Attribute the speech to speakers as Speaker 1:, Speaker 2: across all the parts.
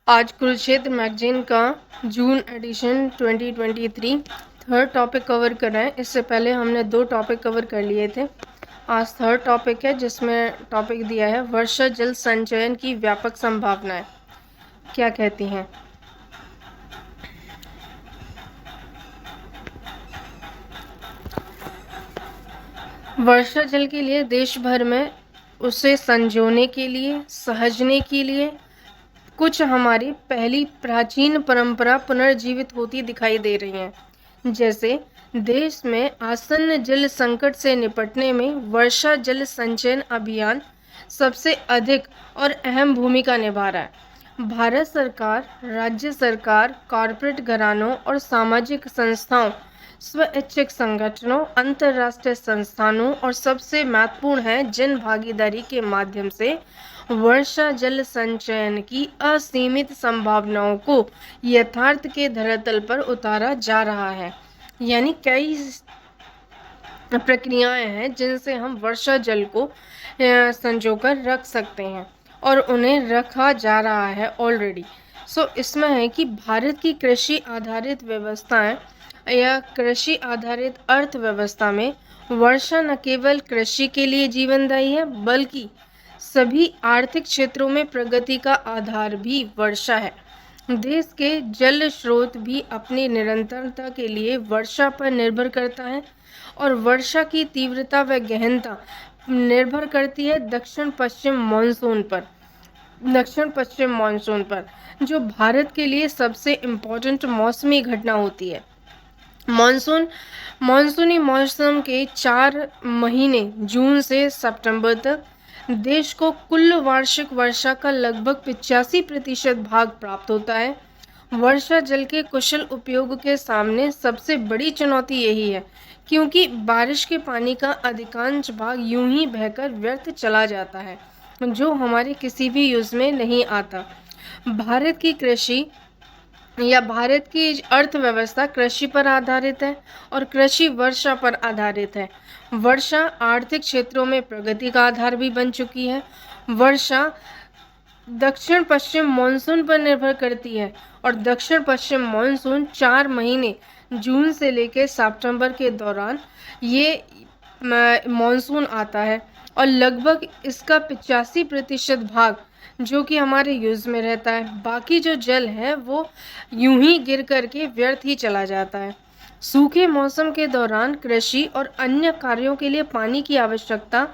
Speaker 1: आज कुरुक्षेत्र मैगजीन का जून addition 2023 third topic cover कर रहे हैं। इससे पहले हमने 2 टॉपिक कवर कर लिए थे। आज थर्ड टॉपिक है जिसमें टॉपिक दिया है वर्षा जल संचयन की व्यापक संभावनाएं क्या कहती हैं। वर्षा जल के लिए देश भर में उसे संजोने के लिए, सहजने के लिए कुछ हमारी पहली प्राचीन परंपरा पुनर्जीवित होती दिखाई दे रही हैं। जैसे देश में आसन्न जल संकट से निपटने में वर्षा जल संचयन अभियान सबसे अधिक और अहम भूमिका निभा रहा है। भारत सरकार, राज्य सरकार, कॉरपोरेट घरानों और सामाजिक संस्थाओं, स्वैच्छिक संगठनों, अंतर्राष्ट्रीय संस्थानों और सबसे महत्वपूर्ण है जन भागीदारी के माध्यम से वर्षा जल संचयन की असीमित संभावनाओं को यथार्थ के धरातल पर उतारा जा रहा है। यानी कई प्रक्रियाएं हैं जिनसे हम वर्षा जल को संजोकर रख सकते हैं और उन्हें रखा जा रहा है ऑलरेडी। इसमें है कि भारत की कृषि आधारित व्यवस्थाएं या कृषि आधारित अर्थव्यवस्था में वर्षा न केवल कृषि के लिए जीवनदायी है बल्कि सभी आर्थिक क्षेत्रों में प्रगति का आधार भी वर्षा है। देश के जल स्रोत भी अपनी निरंतरता के लिए वर्षा पर निर्भर करता है और वर्षा की तीव्रता व गहनता निर्भर करती है दक्षिण पश्चिम मानसून पर जो भारत के लिए सबसे इम्पोर्टेंट मौसमी घटना होती है। मानसूनी मौसम के 4 महीने जून से सितंबर तक देश को कुल वार्षिक वर्षा का लगभग 85% भाग प्राप्त होता है। वर्षा जल के कुशल उपयोग के सामने सबसे बड़ी चुनौती यही है क्योंकि बारिश के पानी का अधिकांश भाग यूं ही बहकर व्यर्थ चला जाता है जो हमारे किसी भी यूज में नहीं आता। भारत की अर्थव्यवस्था कृषि पर आधारित है और कृषि वर्षा पर आधारित है। वर्षा आर्थिक क्षेत्रों में प्रगति का आधार भी बन चुकी है। वर्षा दक्षिण पश्चिम मानसून पर निर्भर करती है और दक्षिण पश्चिम मानसून 4 महीने जून से लेकर सितंबर के दौरान ये मानसून आता है और लगभग इसका 85% भाग जो कि हमारे यूज में रहता है। बाकी जो जल है वो यूं ही गिर करके व्यर्थ ही चला जाता है। सूखे मौसम के दौरान कृषि और अन्य कार्यों के लिए पानी की आवश्यकता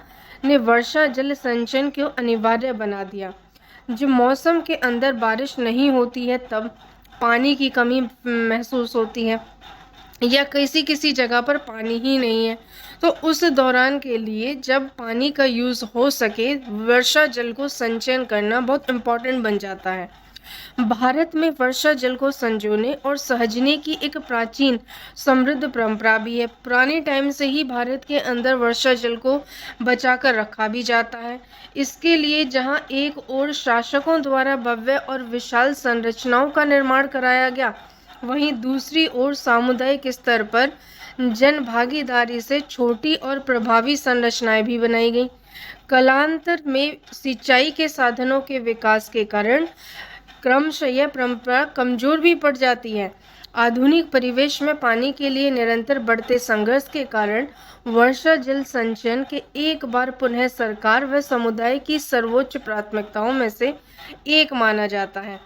Speaker 1: ने वर्षा जल संचयन को अनिवार्य बना दिया। जब मौसम के अंदर बारिश नहीं होती है तब पानी की कमी महसूस होती है या किसी जगह पर पानी ही नहीं है तो उस दौरान के लिए जब पानी का यूज़ हो सके वर्षा जल को संचयन करना बहुत इम्पोर्टेंट बन जाता है। भारत में वर्षा जल को संजोने और सहजने की एक प्राचीन समृद्ध परंपरा भी है। पुराने टाइम से ही भारत के अंदर वर्षा जल को बचाकर रखा भी जाता है। इसके लिए जहां एक ओर शासकों द्वारा भव्य और विशाल संरचनाओं का निर्माण कराया गया वहीं दूसरी ओर सामुदायिक स्तर पर जन भागीदारी से छोटी और प्रभावी संरचनाएं भी बनाई गई। कालांतर में सिंचाई के साधनों के विकास के कारण क्रमशः यह परंपरा कमजोर भी पड़ जाती है। आधुनिक परिवेश में पानी के लिए निरंतर बढ़ते संघर्ष के कारण वर्षा जल संचयन के एक बार पुनः सरकार व समुदाय की सर्वोच्च प्राथमिकताओं में से एक माना जाता है।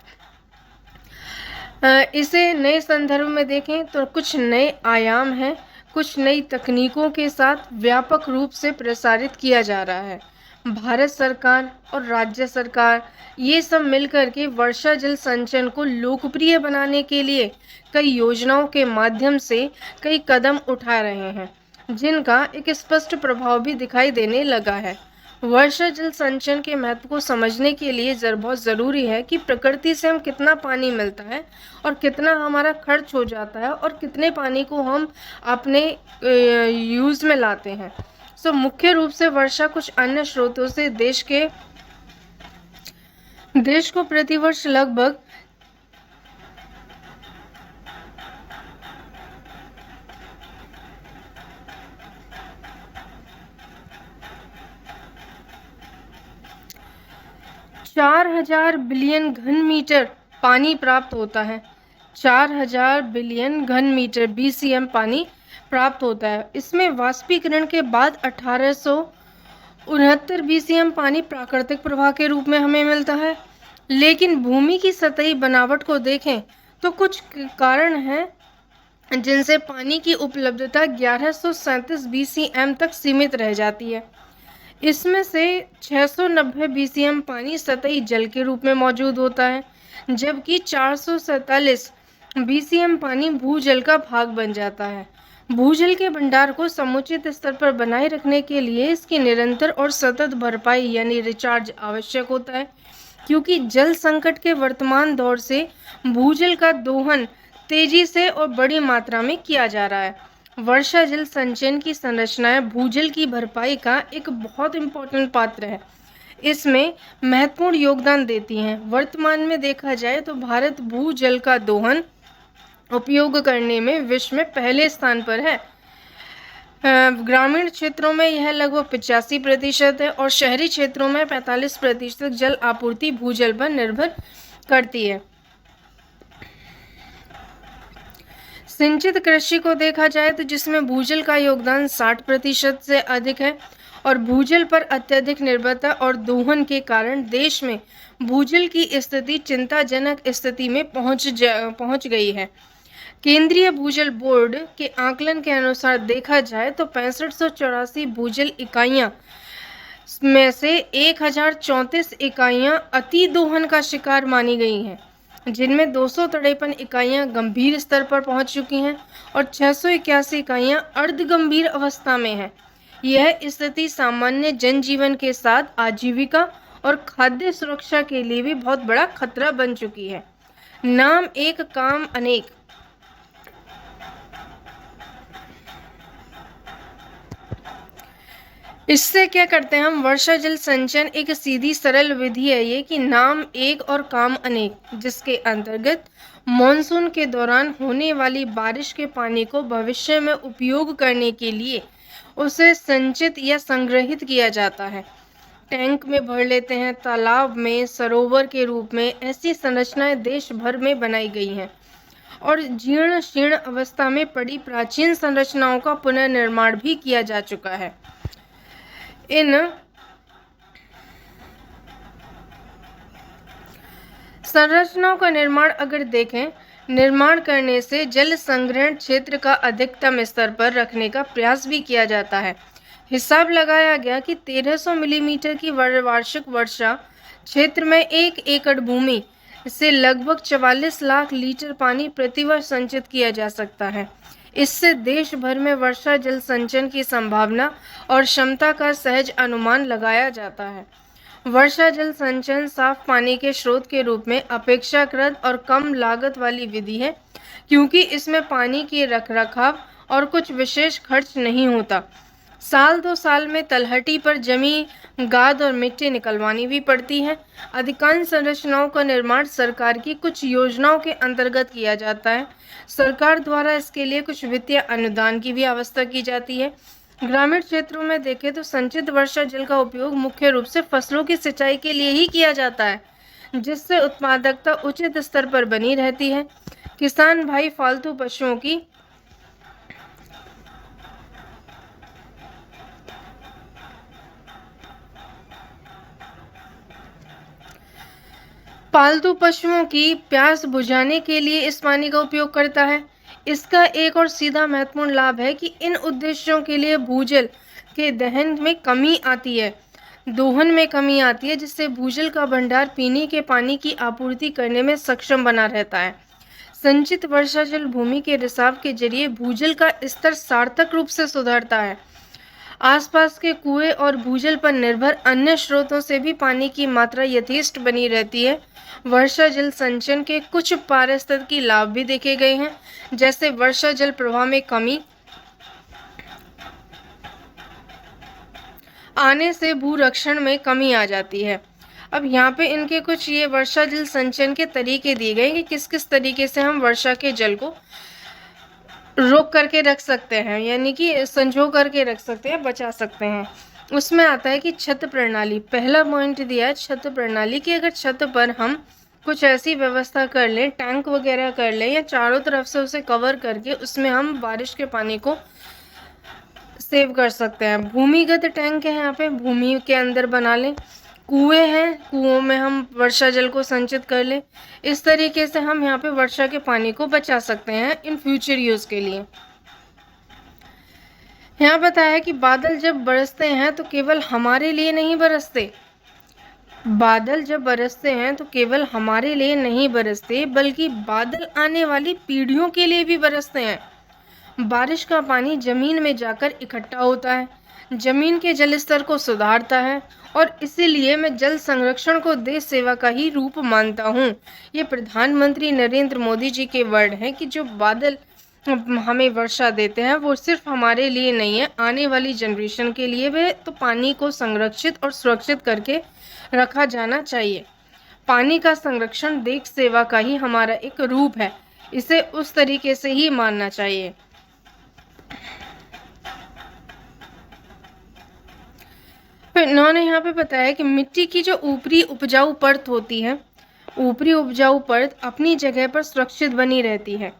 Speaker 1: इसे नए संदर्भ में देखें तो कुछ नए आयाम हैं, कुछ नई तकनीकों के साथ व्यापक रूप से प्रसारित किया जा रहा है। भारत सरकार और राज्य सरकार ये सब मिलकर के वर्षा जल संचयन को लोकप्रिय बनाने के लिए कई योजनाओं के माध्यम से कई कदम उठा रहे हैं जिनका एक स्पष्ट प्रभाव भी दिखाई देने लगा है। वर्षा जल संचयन के महत्व को समझने के लिए बहुत ज़रूरी है कि प्रकृति से हम कितना पानी मिलता है और कितना हमारा खर्च हो जाता है और कितने पानी को हम अपने यूज़ में लाते हैं। मुख्य रूप से वर्षा कुछ अन्य स्रोतों से देश को प्रतिवर्ष लगभग 4,000 बिलियन घन मीटर पानी प्राप्त होता है। 4000 बिलियन घन मीटर BCM पानी प्राप्त होता है। इसमें वाष्पीकरण के बाद 1869 BCM पानी प्राकृतिक प्रवाह के रूप में हमें मिलता है। लेकिन भूमि की सतही बनावट को देखें तो कुछ कारण हैं जिनसे पानी की उपलब्धता 1137 BCM तक सीमित रह जाती है। इसमें से 690 BCM पानी सतही जल के रूप में मौजूद होता है, जबकि 447 BCM पानी भूजल का भाग बन जाता है। भूजल के भंडार को समुचित स्तर पर बनाए रखने के लिए इसकी निरंतर और सतत भरपाई यानी रिचार्ज आवश्यक होता है, क्योंकि जल संकट के वर्तमान दौर से भूजल का दोहन तेजी से और बड़ी मात्रा में किया जा रहा है। वर्षा जल संचयन की संरचनाएं भूजल की भरपाई का एक बहुत इम्पोर्टेंट पात्र है। इसमें महत्वपूर्ण योगदान देती हैं। वर्तमान में देखा जाए तो भारत भूजल का दोहन उपयोग करने में विश्व में पहले स्थान पर है। ग्रामीण क्षेत्रों में यह लगभग 85% है और शहरी क्षेत्रों में 45% जल आपूर्ति भूजल पर निर्भर करती है। सिंचित कृषि को देखा जाए तो जिसमें भूजल का योगदान 60% से अधिक है और भूजल पर अत्यधिक निर्भरता और दोहन के कारण देश में भूजल की स्थिति चिंताजनक स्थिति में पहुंच गई है। केंद्रीय भूजल बोर्ड के आकलन के अनुसार देखा जाए तो 6584 भूजल इकाइयां में से 1034 इकाइयां अति दोहन का शिकार मानी गई हैं, जिनमें 253 इकाइयां गंभीर स्तर पर पहुंच चुकी हैं और 681 इकाइयां अर्धगंभीर अवस्था में हैं। यह स्थिति सामान्य जनजीवन के साथ आजीविका और खाद्य सुरक्षा के लिए भी बहुत बड़ा खतरा बन चुकी है। नाम एक काम अनेक। इससे क्या करते हैं हम, वर्षा जल संचयन एक सीधी सरल विधि है ये कि नाम एक और काम अनेक, जिसके अंतर्गत मॉनसून के दौरान होने वाली बारिश के पानी को भविष्य में उपयोग करने के लिए उसे संचित या संग्रहित किया जाता है। टैंक में भर लेते हैं, तालाब में, सरोवर के रूप में। ऐसी संरचनाएं देश भर में बनाई गई हैं और जीर्ण शीर्ण अवस्था में पड़ी प्राचीन संरचनाओं का पुनर्निर्माण भी किया जा चुका है। इन संरचनाओं का निर्माण अगर देखें, निर्माण करने से जल संग्रहण क्षेत्र का अधिकतम स्तर पर रखने का प्रयास भी किया जाता है। हिसाब लगाया गया कि 1300 मिलीमीटर की वार्षिक वर्षा क्षेत्र में 1 एकड़ भूमि से लगभग 44 लाख लीटर पानी प्रतिवर्ष संचित किया जा सकता है। इससे देश भर में वर्षा जल संचयन की संभावना और क्षमता का सहज अनुमान लगाया जाता है। वर्षा जल संचयन साफ पानी के स्रोत के रूप में अपेक्षाकृत और कम लागत वाली विधि है, क्योंकि इसमें पानी के रखरखाव और कुछ विशेष खर्च नहीं होता। साल 2 साल में तलहटी पर जमी गाद और मिट्टी निकलवानी भी पड़ती है। अधिकांश संरचनाओं का निर्माण सरकार की कुछ योजनाओं के अंतर्गत किया जाता है। सरकार द्वारा इसके लिए कुछ वित्तीय अनुदान की भी व्यवस्था की जाती है। ग्रामीण क्षेत्रों में देखें तो संचित वर्षा जल का उपयोग मुख्य रूप से फसलों की सिंचाई के लिए ही किया जाता है, जिससे उत्पादकता उचित स्तर पर बनी रहती है। किसान भाई पालतू पशुओं की प्यास बुझाने के लिए इस पानी का उपयोग करता है। इसका एक और सीधा महत्वपूर्ण लाभ है कि इन उद्देश्यों के लिए भूजल के दोहन में कमी आती है, जिससे भूजल का भंडार पीने के पानी की आपूर्ति करने में सक्षम बना रहता है। संचित वर्षा जल भूमि के रिसाव के जरिए भूजल का स्तर सार्थक रूप से सुधरता है। आसपास के कुएं और भूजल पर निर्भर अन्य स्रोतों से भी पानी की मात्रा यथेष्ट बनी रहती है। वर्षा जल संचयन के कुछ पारिस्थितिकी लाभ भी देखे गए हैं, जैसे वर्षा जल प्रवाह में कमी आने से भूरक्षण में कमी आ जाती है। अब यहाँ पे इनके कुछ ये वर्षा जल संचयन के तरीके दिए गए कि किस किस तरीके से हम वर्षा के जल को रोक करके रख सकते हैं, यानी कि संजो करके रख सकते हैं, बचा सकते हैं। उसमें आता है कि छत प्रणाली। पहला पॉइंट दिया है छत प्रणाली कि अगर छत पर हम कुछ ऐसी व्यवस्था कर लें, टैंक वगैरह कर लें, या चारों तरफ से उसे कवर करके उसमें हम बारिश के पानी को सेव कर सकते हैं। भूमिगत टैंक है, यहाँ पे भूमि के अंदर बना लें। कुएं हैं, कुओं में हम वर्षा जल को संचित कर लें। इस तरीके से हम यहाँ पे वर्षा के पानी को बचा सकते हैं इन फ्यूचर यूज के लिए। यहाँ बताया कि बादल जब बरसते हैं तो केवल हमारे लिए नहीं बरसते। बादल जब बरसते हैं तो केवल हमारे लिए नहीं बरसते, बल्कि बादल आने वाली पीढ़ियों के लिए भी बरसते हैं। बारिश का पानी जमीन में जाकर इकट्ठा होता है, जमीन के जल स्तर को सुधारता है, और इसीलिए मैं जल संरक्षण को देश सेवा का ही रूप मानता हूँ। ये प्रधानमंत्री नरेंद्र मोदी जी के वर्ड हैं कि जो बादल हमें वर्षा देते हैं वो सिर्फ हमारे लिए नहीं है, आने वाली जनरेशन के लिए भी। तो पानी को संरक्षित और सुरक्षित करके रखा जाना चाहिए। पानी का संरक्षण देश सेवा का ही हमारा एक रूप है, इसे उस तरीके से ही मानना चाहिए। फिर इन्होंने यहाँ पे बताया कि मिट्टी की जो ऊपरी उपजाऊ परत होती है, ऊपरी उपजाऊ परत अपनी जगह पर सुरक्षित बनी रहती है।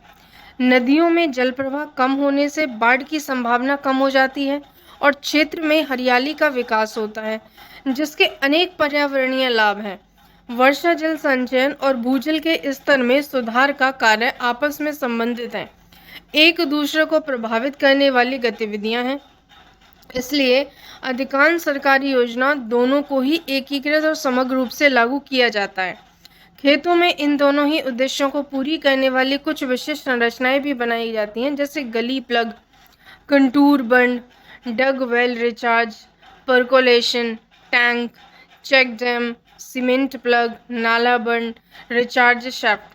Speaker 1: नदियों में जल प्रवाह कम होने से बाढ़ की संभावना कम हो जाती है और क्षेत्र में हरियाली का विकास होता है, जिसके अनेक पर्यावरणीय लाभ हैं। वर्षा जल संचयन और भूजल के स्तर में सुधार का कार्य आपस में संबंधित हैं, एक दूसरे को प्रभावित करने वाली गतिविधियां हैं। इसलिए अधिकांश सरकारी योजना दोनों को ही एकीकृत और समग्र रूप से लागू किया जाता है। खेतों में इन दोनों ही उद्देश्यों को पूरी करने वाली कुछ विशिष्ट संरचनाएं भी बनाई जाती हैं, जैसे gully plug, contour bund, dug well recharge, percolation tank, check dam, cement plug, nala bund, recharge shaft.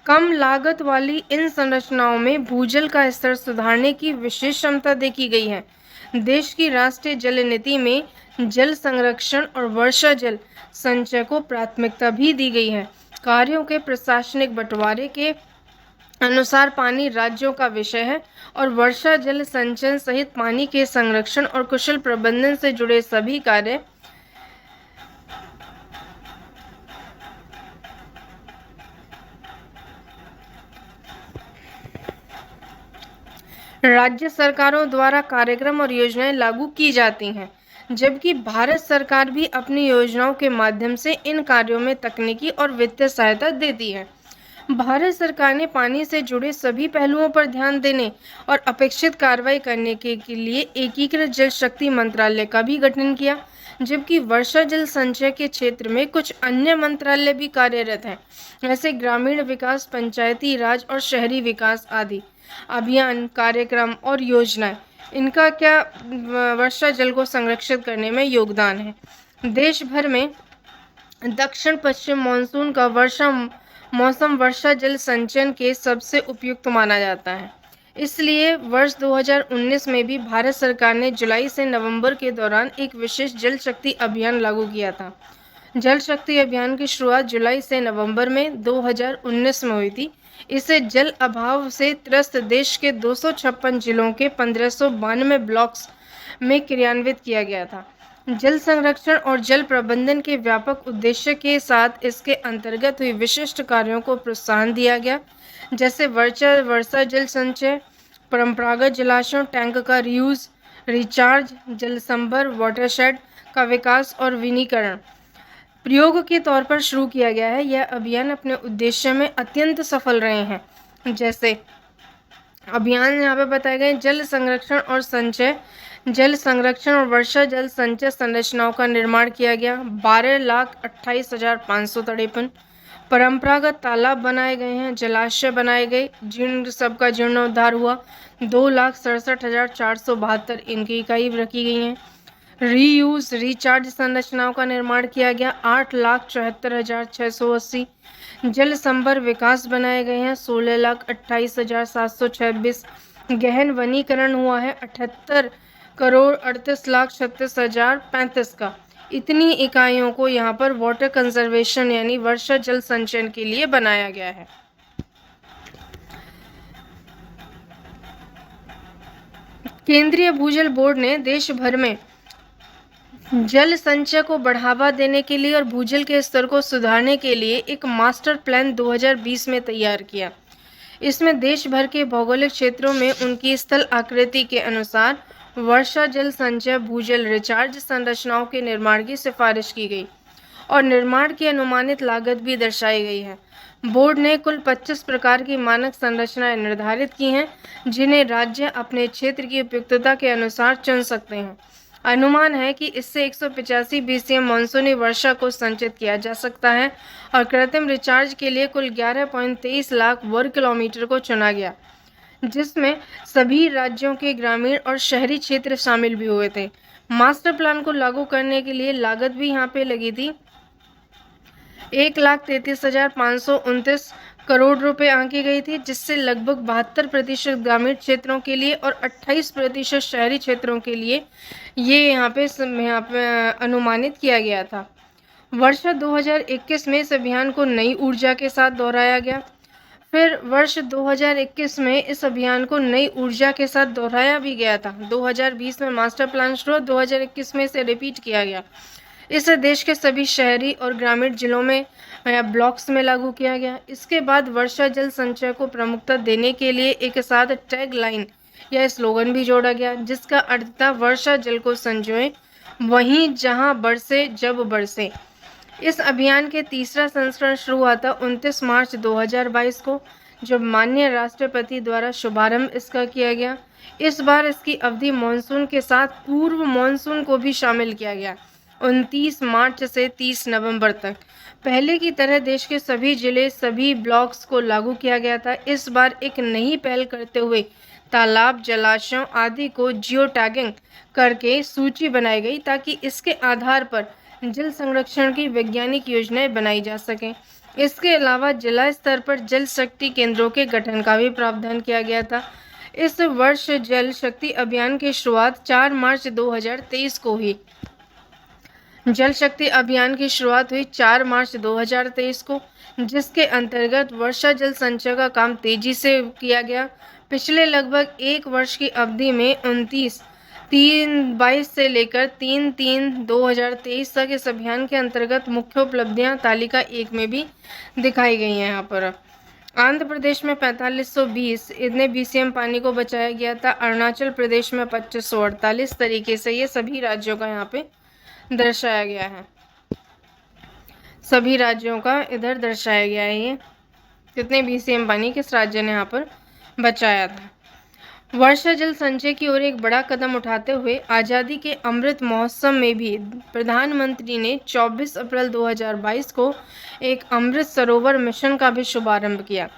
Speaker 1: कम लागत वाली इन संरचनाओं में भूजल का स्तर सुधारने की विशेष क्षमता देखी गई है। देश की राष्ट्रीय जल नीति में जल संरक्षण और वर्षा जल संचय को प्राथमिकता भी दी गई है। कार्यों के प्रशासनिक बंटवारे के अनुसार पानी राज्यों का विषय है और वर्षा जल संचयन सहित पानी के संरक्षण और कुशल प्रबंधन से जुड़े सभी कार्य राज्य सरकारों द्वारा कार्यक्रम और योजनाएं लागू की जाती हैं, जबकि भारत सरकार भी अपनी योजनाओं के माध्यम से इन कार्यों में तकनीकी और वित्तीय सहायता देती है। भारत सरकार ने पानी से जुड़े सभी पहलुओं पर ध्यान देने और अपेक्षित कार्रवाई करने के लिए एकीकृत जल शक्ति मंत्रालय का भी गठन किया, जबकि वर्षा जल संचय के क्षेत्र में कुछ अन्य मंत्रालय भी कार्यरत हैं, जैसे ग्रामीण विकास, पंचायती राज और शहरी विकास आदि। अभियान, कार्यक्रम और योजनाएं, इनका क्या वर्षा जल को संरक्षित करने में योगदान है। देश भर में दक्षिण पश्चिम मानसून का मौसम वर्षा जल संचयन के सबसे उपयुक्त माना जाता है। इसलिए वर्ष 2019 में भी भारत सरकार ने जुलाई से नवंबर के दौरान एक विशेष जल शक्ति अभियान लागू किया था। जल शक्ति अभियान की शुरुआत जुलाई से नवंबर में 2019 में हुई थी। इसे जल अभाव से त्रस्त देश के 256 जिलों के 1592 ब्लॉक्स में क्रियान्वित किया गया था। जल संरक्षण और जल प्रबंधन के व्यापक उद्देश्य के साथ इसके अंतर्गत हुई विशिष्ट कार्यों को प्रोत्साहन दिया गया, जैसे वर्षा जल संचय, परंपरागत जलाशयों, टैंक का रीयूज, रिचार्ज, जल संभर, वाटरशेड का विकास और विनीकरण प्रयोग के तौर पर शुरू किया गया है। यह अभियान अपने उद्देश्य में अत्यंत सफल रहे हैं। जैसे अभियान यहाँ पे बताए गए, जल संरक्षण और वर्षा जल संचय संरचनाओं का निर्माण किया गया, 12,28,553। परंपरागत तालाब बनाए गए हैं, जलाशय बनाए गए, सबका जीर्णोद्धार हुआ, 2,67,472 इनकी इकाई रखी गई हैं। रीयूज रिचार्ज संरचनाओं का निर्माण किया गया, 8,74,680। जल संभर विकास बनाए गए हैं, 16,28,726। गहन वनीकरण हुआ है, 78,38,36,35 का। इतनी इकाइयों को यहाँ पर वाटर कंजर्वेशन यानी वर्षा जल संचयन के लिए बनाया गया है। केंद्रीय भूजल बोर्ड ने देश भर में जल संचय को बढ़ावा देने के लिए और भूजल के स्तर को सुधारने के लिए एक मास्टर प्लान 2020 में तैयार किया। इसमें देश भर के भौगोलिक क्षेत्रों में उनकी स्थल आकृति के अनुसार वर्षा जल संचय भूजल रिचार्ज संरचनाओं के निर्माण की सिफारिश की गई और निर्माण की अनुमानित लागत भी दर्शाई गई है। बोर्ड ने कुल 25 प्रकार की मानक संरचनाएं निर्धारित की हैं, जिन्हें राज्य अपने क्षेत्र की उपयुक्तता के अनुसार चुन सकते हैं। अनुमान है कि इससे 185 बीसीएम मानसूनी वर्षा को संचित किया जा सकता है और कृत्रिम रिचार्ज के लिए कुल 11.23 लाख वर्ग किलोमीटर को चुना गया, जिसमें सभी राज्यों के ग्रामीण और शहरी क्षेत्र शामिल भी हुए थे। मास्टर प्लान को लागू करने के लिए लागत भी यहाँ पे लगी थी 1,33,529 करोड़ रुपए आंकी गई थी, जिससे लगभग 72% ग्रामीण क्षेत्रों के लिए और 28% शहरी क्षेत्रों के लिए ये यहाँ पे अनुमानित किया गया था। वर्ष 2021 में इस अभियान को नई ऊर्जा के साथ दोहराया गया। फिर वर्ष 2021 में इस अभियान को नई ऊर्जा के साथ दोहराया भी गया था। 2020 में मास्टर प्लान शुरू, 2021 में इसे रिपीट किया गया। इसे देश के सभी शहरी और ग्रामीण जिलों में ब्लॉक्स में लागू किया गया। इसके बाद वर्षा जल संचय को प्रमुखता देने के लिए एक साथ टैग लाइन या स्लोगन भी जोड़ा गया, जिसका अर्थ था वर्षा जल को संजोए वहीं जहां बरसे जब बरसे। इस अभियान के तीसरा संस्करण शुरू हुआ था 29 मार्च 2022 को, जब माननीय राष्ट्रपति द्वारा शुभारंभ इसका किया गया। इस बार इसकी अवधि मानसून के साथ पूर्व मानसून को भी शामिल किया गया, 29 मार्च से 30 नवंबर तक। पहले की तरह देश के सभी जिले, सभी ब्लॉक्स को लागू किया गया था। इस बार एक नई पहल करते हुए तालाब, जलाशयों आदि को जियो टैगिंग करके सूची बनाई गई, ताकि इसके आधार पर जल संरक्षण की वैज्ञानिक योजनाएं बनाई जा सकें। इसके अलावा जिला स्तर पर जल शक्ति केंद्रों के गठन का भी प्रावधान किया गया था। इस वर्ष जल शक्ति अभियान की शुरुआत 4 मार्च 2023 को हुई। जल शक्ति अभियान की शुरुआत हुई 4 मार्च 2023 को, जिसके अंतर्गत वर्षा जल संचय का काम तेजी से किया गया। पिछले लगभग एक वर्ष की अवधि में 29/3/22 से लेकर 3/3/2023 तक इस अभियान के अंतर्गत मुख्य उपलब्धियां तालिका 1 में भी दिखाई गई हैं। यहाँ पर आंध्र प्रदेश में 4520 इतने बीसीएम पानी को बचाया गया था। अरुणाचल प्रदेश में 2548 तरीके से ये सभी राज्यों का यहाँ पे दर्शाया गया है। सभी राज्यों का इधर दर्शाया गया है ये कितने बीसीएम पानी किस राज्य ने यहाँ पर बचाया था। वर्षा जल संचय की ओर एक बड़ा कदम उठाते हुए आज़ादी के अमृत महोत्सव में भी प्रधानमंत्री ने 24 अप्रैल 2022 को एक अमृत सरोवर मिशन का भी शुभारंभ किया।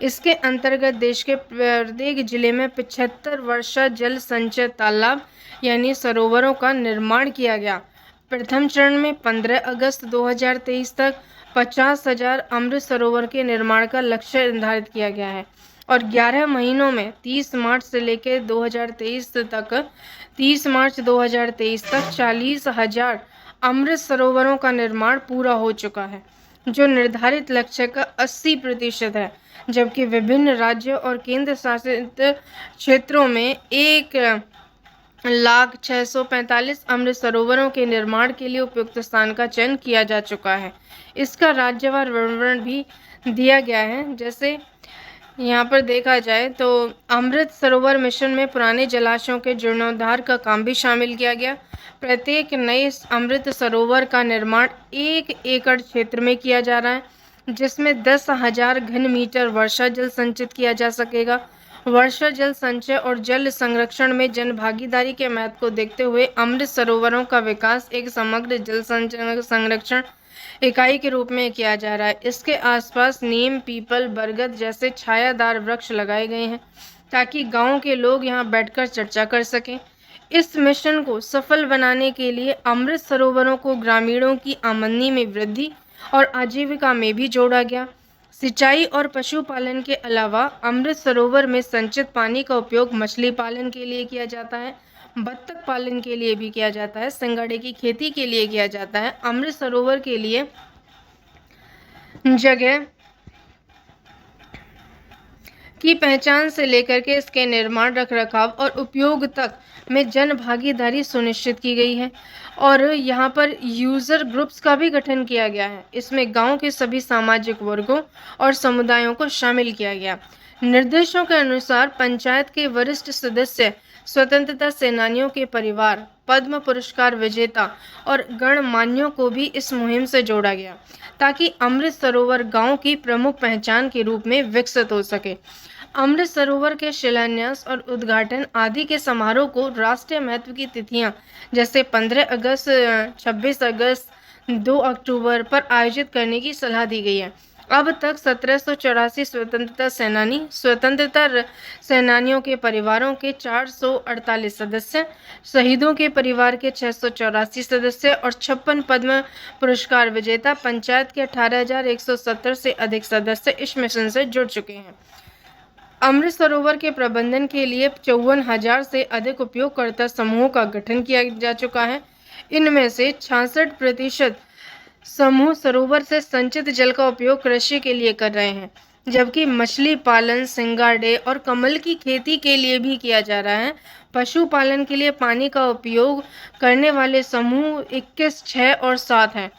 Speaker 1: इसके अंतर्गत देश के प्रत्येक जिले में 75 वर्षा जल संचय तालाब यानी सरोवरों का निर्माण किया गया। प्रथम चरण में 15 अगस्त 2023 तक 50,000 अमृत सरोवर के निर्माण का लक्ष्य निर्धारित किया गया है और 11 महीनों में 30 मार्च से लेकर 2023 तक 30 मार्च 2023 तक 40,000 अमृत सरोवरों का निर्माण पूरा हो चुका है, जो निर्धारित लक्ष्य का 80% है। जबकि विभिन्न राज्यों और केंद्र शासित क्षेत्रों में 1,06,45 अमृत सरोवरों के निर्माण के लिए उपयुक्त स्थान का चयन किया जा चुका है। इसका राज्यवार विवरण भी दिया गया है। जैसे यहाँ पर देखा जाए तो अमृत सरोवर मिशन में पुराने जलाशयों के जीर्णोद्धार का काम भी शामिल किया गया। प्रत्येक नए अमृत सरोवर का निर्माण 1 एकड़ क्षेत्र में किया जा रहा है, जिसमें 10,000 घन मीटर वर्षा जल संचित किया जा सकेगा। वर्षा जल संचय और जल संरक्षण में जन भागीदारी के महत्व को देखते हुए अमृत सरोवरों का विकास एक समग्र जल संरक्षण इकाई के रूप में किया जा रहा है। इसके आसपास नीम, पीपल, बरगद जैसे छायादार वृक्ष लगाए गए हैं, ताकि गांव के लोग यहां बैठकर चर्चा कर सकें। इस मिशन को सफल बनाने के लिए अमृत सरोवरों को ग्रामीणों की आमदनी में वृद्धि और आजीविका में भी जोड़ा गया। सिंचाई और पशुपालन के अलावा अमृत सरोवर में संचित पानी का उपयोग मछली पालन के लिए किया जाता है, बत्तख पालन के लिए भी किया जाता है, सिंगाड़े की खेती के लिए किया जाता है। अमृत सरोवर के लिए जगह की की पहचान से लेकर के इसके निर्माण, रखरखाव और उपयोग तक में जन भागीदारी सुनिश्चित की गई है। और यहाँ पर यूजर ग्रुप्स का भी गठन किया गया है। इसमें गांव के सभी सामाजिक वर्गों और समुदायों को शामिल किया गया। निर्देशों के अनुसार पंचायत के वरिष्ठ सदस्य, स्वतंत्रता सेनानियों के परिवार, पद्म पुरस्कार विजेता और गणमान्यों को भी इस मुहिम से जोड़ा गया, ताकि अमृत सरोवर गांव की प्रमुख पहचान के रूप में विकसित हो सके। अमृत सरोवर के शिलान्यास और उद्घाटन आदि के समारोह को राष्ट्रीय महत्व की तिथियां जैसे 15 अगस्त, 26 अगस्त, 2 अक्टूबर पर आयोजित करने की सलाह दी गई है। अब तक 1784 स्वतंत्रता सेनानियों के परिवारों के 448 सदस्य, शहीदों के परिवार के 684 सदस्य और 56 पद्म पुरस्कार विजेता पंचायत के 18,170 से अधिक सदस्य इस मिशन से जुड़ चुके हैं। अमृत सरोवर के प्रबंधन के लिए 54,000 से अधिक उपयोगकर्ता समूहों का गठन किया जा चुका है। इनमें से 66% समूह सरोवर से संचित जल का उपयोग कृषि के लिए कर रहे हैं, जबकि मछली पालन, सिंगाड़े और कमल की खेती के लिए भी किया जा रहा है। पशुपालन के लिए पानी का उपयोग करने वाले समूह 21, 6 और 7 हैं,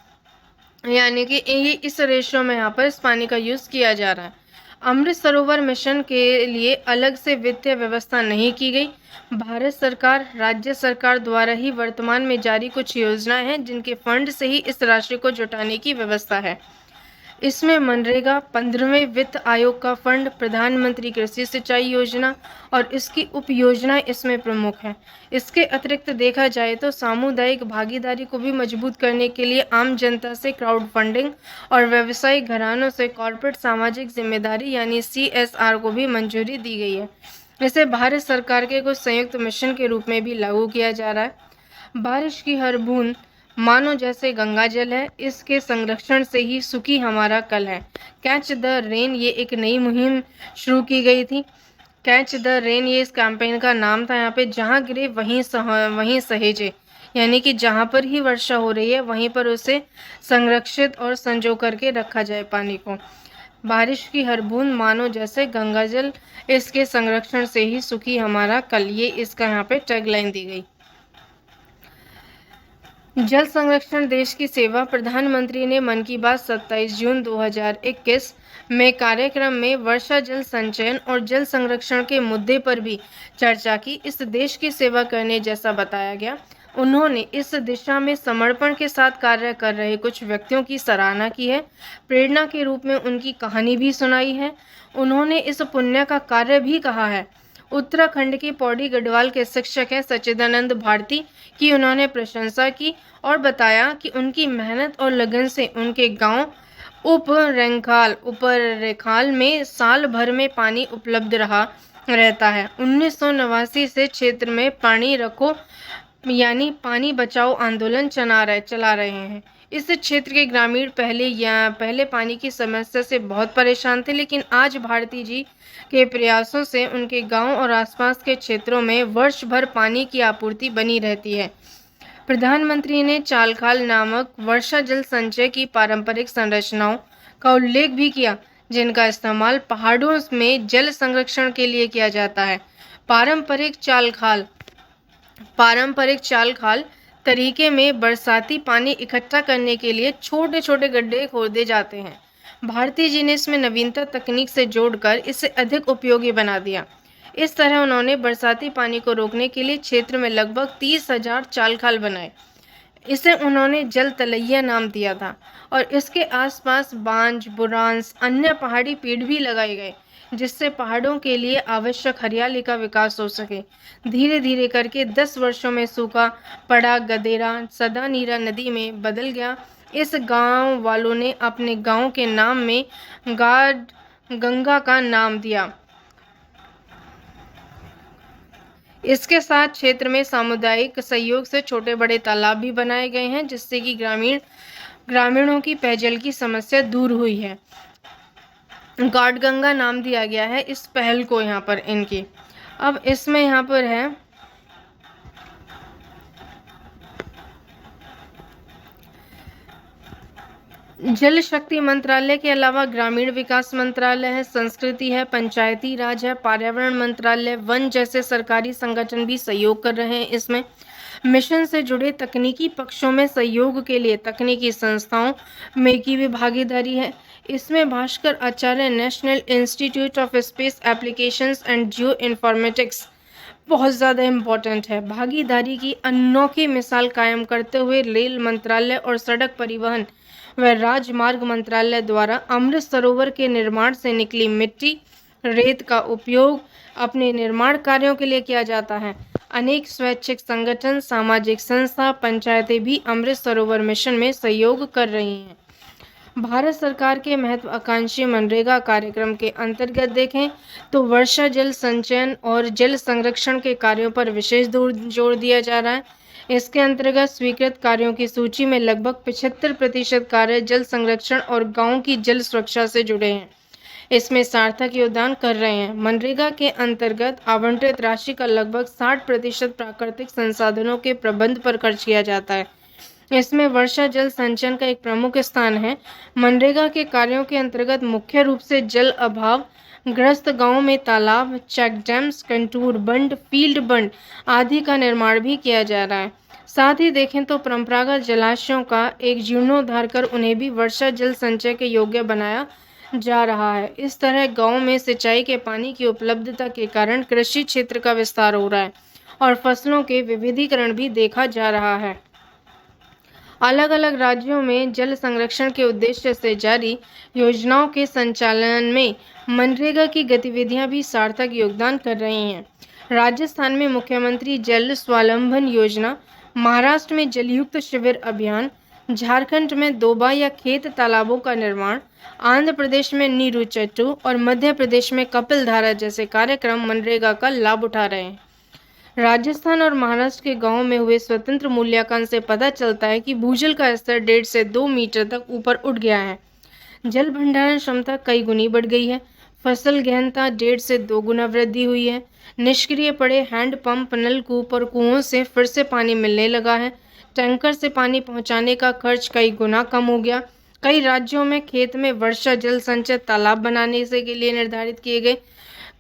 Speaker 1: यानी कि ये इस रेशो में यहाँ पर इस पानी का यूज़ किया जा रहा है। अमृत सरोवर मिशन के लिए अलग से वित्तीय व्यवस्था नहीं की गई। भारत सरकार, राज्य सरकार द्वारा ही वर्तमान में जारी कुछ योजनाएं हैं जिनके फंड से ही इस राशि को जुटाने की व्यवस्था है। इसमें मनरेगा, 15वें वित्त आयोग का फंड, प्रधानमंत्री कृषि सिंचाई योजना और इसकी उप योजनाएं इसमें प्रमुख हैं। इसके अतिरिक्त देखा जाए तो सामुदायिक भागीदारी को भी मजबूत करने के लिए आम जनता से क्राउड फंडिंग और व्यवसायिक घरानों से कॉर्पोरेट सामाजिक जिम्मेदारी यानी CSR को भी मंजूरी दी गई है। इसे भारत सरकार के कुछ संयुक्त मिशन के रूप में भी लागू किया जा रहा है। बारिश की हर बूंद मानो जैसे गंगा जल है, इसके संरक्षण से ही सुखी हमारा कल है। कैच द रेन, ये एक नई मुहिम शुरू की गई थी। कैच द रेन, ये इस कैंपेन का नाम था। यहाँ पे जहाँ गिरे वहीं सहेजे, यानी कि जहाँ पर ही वर्षा हो रही है वहीं पर उसे संरक्षित और संजो करके रखा जाए पानी को। बारिश की हर बूंद मानो जैसे गंगा जल, इसके संरक्षण से ही सुखी हमारा कल, ये इसका यहाँ पे टैगलाइन दी गई। जल संरक्षण देश की सेवा। प्रधानमंत्री ने मन की बात 27 जून 2021 में कार्यक्रम में वर्षा जल संचयन और जल संरक्षण के मुद्दे पर भी चर्चा की। इस देश की सेवा करने जैसा बताया गया। उन्होंने इस दिशा में समर्पण के साथ कार्य कर रहे कुछ व्यक्तियों की सराहना की है। प्रेरणा के रूप में उनकी कहानी भी सुनाई है। उन्होंने इस पुण्य का कार्य भी कहा है। उत्तराखंड के पौड़ी गढ़वाल के शिक्षक हैं सच्चिदानंद भारती की उन्होंने प्रशंसा की और बताया कि उनकी मेहनत और लगन से उनके गांव ऊपर रेखाल में साल भर में पानी उपलब्ध रहता है। 1989 से क्षेत्र में पानी रखो यानी पानी बचाओ आंदोलन चला रहे हैं। इस क्षेत्र के ग्रामीण पहले पानी की समस्या से बहुत परेशान थे, लेकिन आज भारती जी के प्रयासों से उनके गांव और आसपास के क्षेत्रों में वर्ष भर पानी की आपूर्ति बनी रहती है। प्रधानमंत्री ने चालखाल नामक वर्षा जल संचय की पारंपरिक संरचनाओं का उल्लेख भी किया, जिनका इस्तेमाल पहाड़ों में जल संरक्षण के लिए किया जाता है। पारंपरिक चालखाल तरीके में बरसाती पानी इकट्ठा करने के लिए छोटे छोटे गड्ढे खोदे जाते हैं। भारती जी ने इसमें नवीनता तकनीक से जोड़कर इसे अधिक उपयोगी बना दिया। इस तरह उन्होंने बरसाती पानी को रोकने के लिए क्षेत्र में लगभग 30,000 चालखाल बनाए। इसे उन्होंने जल तलैया नाम दिया था और इसके आसपास बांज, बुरांस, अन्य पहाड़ी पेड़ भी लगाए गए, जिससे पहाड़ों के लिए आवश्यक हरियाली का विकास हो सके। धीरे धीरे करके 10 वर्षों में सूखा पड़ा गदेरा सदा नीरा नदी में बदल गया। इस गांव वालों ने अपने गांव के नाम में गंगा का नाम दिया। इसके साथ क्षेत्र में सामुदायिक सहयोग से छोटे बड़े तालाब भी बनाए गए हैं, जिससे कि ग्रामीणों की पेयजल की समस्या दूर हुई है। गाड गंगा नाम दिया गया है इस पहल को यहाँ पर इनकी। अब इसमें यहाँ पर है जल शक्ति मंत्रालय के अलावा ग्रामीण विकास मंत्रालय है, संस्कृति है, पंचायती राज है, पर्यावरण मंत्रालय, वन जैसे सरकारी संगठन भी सहयोग कर रहे हैं। इसमें मिशन से जुड़े तकनीकी पक्षों में सहयोग के लिए तकनीकी संस्थाओं में की भी भागीदारी है। इसमें Bhaskaracharya National Institute of Space Applications and Geoinformatics बहुत ज़्यादा इम्पोर्टेंट है। भागीदारी की अनोखी मिसाल कायम करते हुए रेल मंत्रालय और सड़क परिवहन व राजमार्ग मंत्रालय द्वारा अमृत सरोवर के निर्माण से निकली मिट्टी रेत का उपयोग अपने निर्माण कार्यों के लिए किया जाता है। अनेक स्वैच्छिक संगठन, सामाजिक संस्था, पंचायतें भी अमृत सरोवर मिशन में सहयोग कर रही हैं। भारत सरकार के महत्वाकांक्षी मनरेगा कार्यक्रम के अंतर्गत देखें तो वर्षा जल संचयन और जल संरक्षण के कार्यों पर विशेष जोर दिया जा रहा है। इसके अंतर्गत स्वीकृत कार्यों की सूची में लगभग 75% कार्य जल संरक्षण और गांव की जल सुरक्षा से जुड़े हैं। इसमें सार्थक योगदान कर रहे हैं। मनरेगा के अंतर्गत आवंटित राशि का लगभग 60% प्राकृतिक संसाधनों के प्रबंध पर खर्च किया जाता है। इसमें वर्षा जल संचयन का एक प्रमुख स्थान है। मनरेगा के कार्यों के अंतर्गत मुख्य रूप से जल अभाव ग्रस्त गांवों में तालाब, चेक डैम्स, कंटूर बंड, फील्ड बंड आदि का निर्माण भी किया जा रहा है। साथ ही देखें तो परंपरागत जलाशयों का एक जीर्णोद्धार कर उन्हें भी वर्षा जल संचय के योग्य बनाया जा रहा है। इस तरह गांव में सिंचाई के पानी की उपलब्धता के कारण कृषि क्षेत्र का विस्तार हो रहा है और फसलों के विविधीकरण भी देखा जा रहा है। अलग अलग राज्यों में जल संरक्षण के उद्देश्य से जारी योजनाओं के संचालन में मनरेगा की गतिविधियां भी सार्थक योगदान कर रही हैं। राजस्थान में मुख्यमंत्री जल स्वावलंबन योजना, महाराष्ट्र में जलयुक्त शिविर अभियान, झारखंड में दोबा या खेत तालाबों का निर्माण, आंध्र प्रदेश में नीरू चट्टू और मध्य प्रदेश में कपिल धारा जैसे कार्यक्रम मनरेगा का लाभ उठा रहे हैं। राजस्थान और महाराष्ट्र के गांवों में हुए स्वतंत्र मूल्यांकन से पता चलता है कि भूजल का स्तर 1.5 से 2 मीटर तक ऊपर उठ गया है। जल भंडारण क्षमता कई गुनी बढ़ गई है। फसल गहनता 1.5 से 2 गुना वृद्धि हुई है। निष्क्रिय पड़े हैंडपंप, नलकूप और कुओं से फिर से पानी मिलने लगा है। टैंकर से पानी पहुंचाने का खर्च कई गुना कम हो गया। कई राज्यों में खेत में वर्षा जल संचय तालाब बनाने से के लिए निर्धारित किए गए।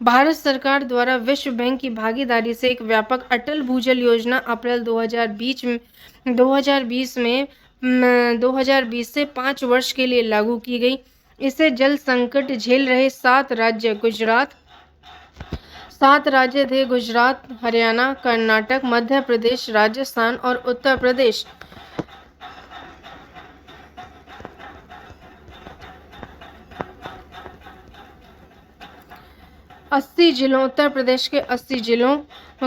Speaker 1: भारत सरकार द्वारा विश्व बैंक की भागीदारी से एक व्यापक अटल भूजल योजना अप्रैल 2020 से 5 वर्ष के लिए लागू की गई। इससे जल संकट झेल रहे 7 राज्य थे गुजरात, हरियाणा, कर्नाटक, मध्य प्रदेश, राजस्थान और उत्तर प्रदेश। उत्तर प्रदेश के 80 जिलों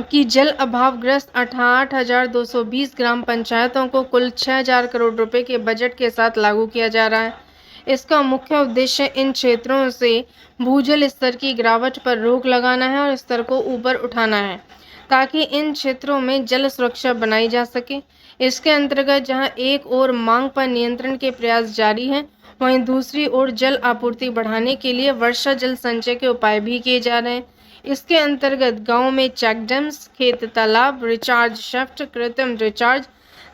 Speaker 1: की जल अभावग्रस्त 68,220 ग्राम पंचायतों को कुल 6,000 करोड़ रुपए के बजट के साथ लागू किया जा रहा है। इसका मुख्य उद्देश्य इन क्षेत्रों से भूजल स्तर की गिरावट पर रोक लगाना है और स्तर को ऊपर उठाना है ताकि इन क्षेत्रों में जल सुरक्षा बनाई जा सके। इसके अंतर्गत जहां एक ओर मांग पर नियंत्रण के प्रयास जारी हैं, वहीं दूसरी ओर जल आपूर्ति बढ़ाने के लिए वर्षा जल संचय के उपाय भी किए जा रहे हैं। इसके अंतर्गत गांव में चेक डैम्स, खेत तालाब, रिचार्ज शाफ्ट, कृत्रिम रिचार्ज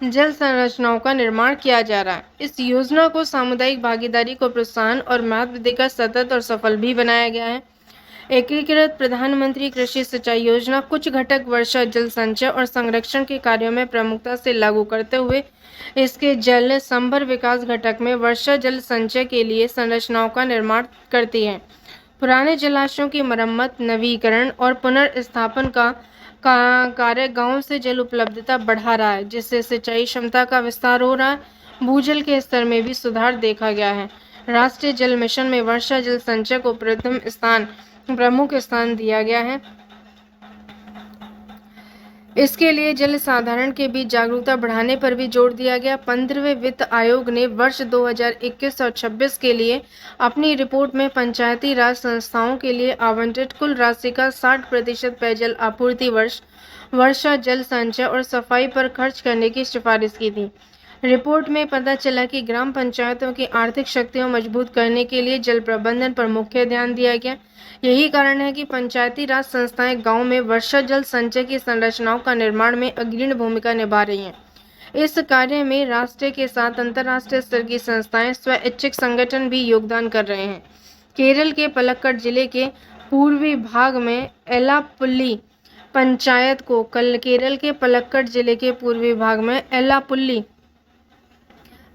Speaker 1: जल संरचनाओं का निर्माण किया जा रहा है। इस योजना को सामुदायिक भागीदारी को प्रोत्साहन और महत्व देकर सतत और सफल भी बनाया गया है। एकीकृत प्रधानमंत्री कृषि सिंचाई योजना कुछ घटक वर्षा जल संचय और संरक्षण के कार्यों में प्रमुखता से लागू करते हुए इसके जल संभर विकास घटक में वर्षा जल संचय के लिए संरचनाओं का निर्माण करती है। पुराने जलाशयों की मरम्मत, नवीकरण और पुनर्स्थापन का कार्य गांव से जल उपलब्धता बढ़ा रहा है, जिससे सिंचाई क्षमता का विस्तार हो रहा है। भूजल के स्तर में भी सुधार देखा गया है। राष्ट्रीय जल मिशन में वर्षा जल संचय को प्रमुख स्थान दिया गया है। इसके लिए जल साधारण के बीच जागरूकता बढ़ाने पर भी जोर दिया गया। 15वें वित्त आयोग ने वर्ष 2021 और 26 के लिए अपनी रिपोर्ट में पंचायती राज संस्थाओं के लिए आवंटित कुल राशि का 60% पेयजल आपूर्ति वर्षा जल संचय और सफाई पर खर्च करने की सिफारिश की थी। रिपोर्ट में पता चला कि ग्राम पंचायतों की आर्थिक शक्तियां मजबूत करने के लिए जल प्रबंधन पर मुख्य ध्यान दिया गया। यही कारण है कि पंचायती राज संस्थाएं गांव में वर्षा जल संचय की संरचनाओं का निर्माण में अग्रणी भूमिका निभा रही हैं। इस कार्य में राष्ट्र के साथ अंतर्राष्ट्रीय स्तर की संस्थाएं, स्वैच्छिक संगठन भी योगदान कर रहे हैं। केरल के पलक्कड़ जिले के पूर्वी भाग में एलापुल्ली पंचायत को केरल के पलक्कड़ जिले के पूर्वी भाग में एलापुल्ली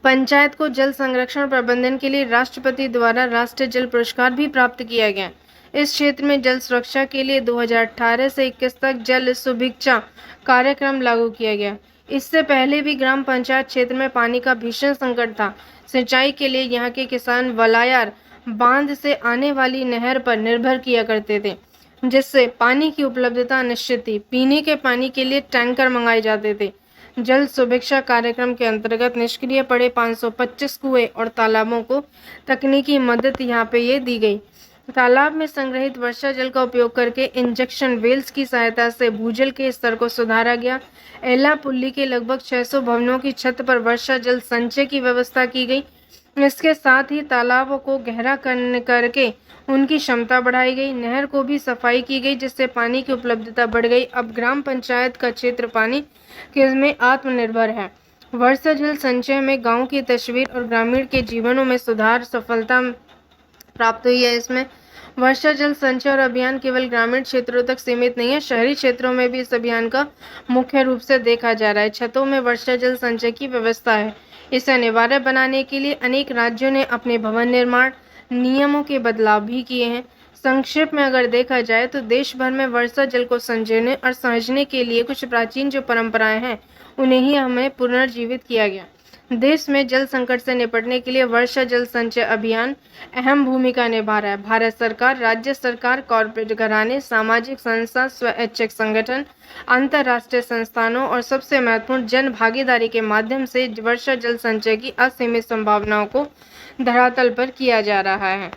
Speaker 1: पंचायत को जल संरक्षण प्रबंधन के लिए राष्ट्रपति द्वारा राष्ट्रीय जल पुरस्कार भी प्राप्त किया गया। इस क्षेत्र में जल सुरक्षा के लिए 2018 से 21 तक जल सुभिक्षा कार्यक्रम लागू किया गया। इससे पहले भी ग्राम पंचायत क्षेत्र में पानी का भीषण संकट था। सिंचाई के लिए यहाँ के किसान वलायार बांध से आने वाली नहर पर निर्भर किया करते थे, जिससे पानी की उपलब्धता निश्चित थी। पीने के पानी के लिए टैंकर मंगाए जाते थे। जल सुभिक्षा कार्यक्रम के अंतर्गत निष्क्रिय पड़े 525 कुएं और तालाबों को तकनीकी मदद यहाँ पे ये दी गई। तालाब में संग्रहित वर्षा जल का उपयोग करके इंजेक्शन वेल्स की सहायता से भूजल के स्तर को सुधारा गया। एलापुल्ली के लगभग 600 भवनों की छत पर वर्षा जल संचय की व्यवस्था की गई। इसके साथ ही तालाबों को गहरा करके उनकी क्षमता बढ़ाई गई। नहर को भी सफाई की गई, जिससे पानी की उपलब्धता बढ़ गई। अब ग्राम पंचायत का क्षेत्र पानी में आत्मनिर्भर है। वर्षा जल संचय में गांव की तस्वीर और ग्रामीण के जीवनों में सुधार सफलता प्राप्त हुई है। इसमें वर्षा जल संचय और अभियान केवल ग्रामीण क्षेत्रों तक सीमित नहीं है, शहरी क्षेत्रों में भी इस अभियान का मुख्य रूप से देखा जा रहा है। छतों में वर्षा जल संचय की व्यवस्था है। इसे अनिवार्य बनाने के लिए अनेक राज्यों ने अपने भवन निर्माण नियमों के बदलाव भी किए हैं। संक्षेप में अगर देखा जाए तो देश भर में वर्षा जल को संजोने और समझने के लिए कुछ प्राचीन जो परंपराएं हैं, उन्हें ही हमें पुनर्जीवित किया गया। देश में जल संकट से निपटने के लिए वर्षा जल संचय अभियान अहम भूमिका निभा रहा है। भारत सरकार, राज्य सरकार, कॉर्पोरेट घराने, सामाजिक संस्था, स्वैच्छिक संगठन, अंतर्राष्ट्रीय संस्थानों और सबसे महत्वपूर्ण जन भागीदारी के माध्यम से वर्षा जल संचय की असीमित संभावनाओं को धरातल पर किया जा रहा है।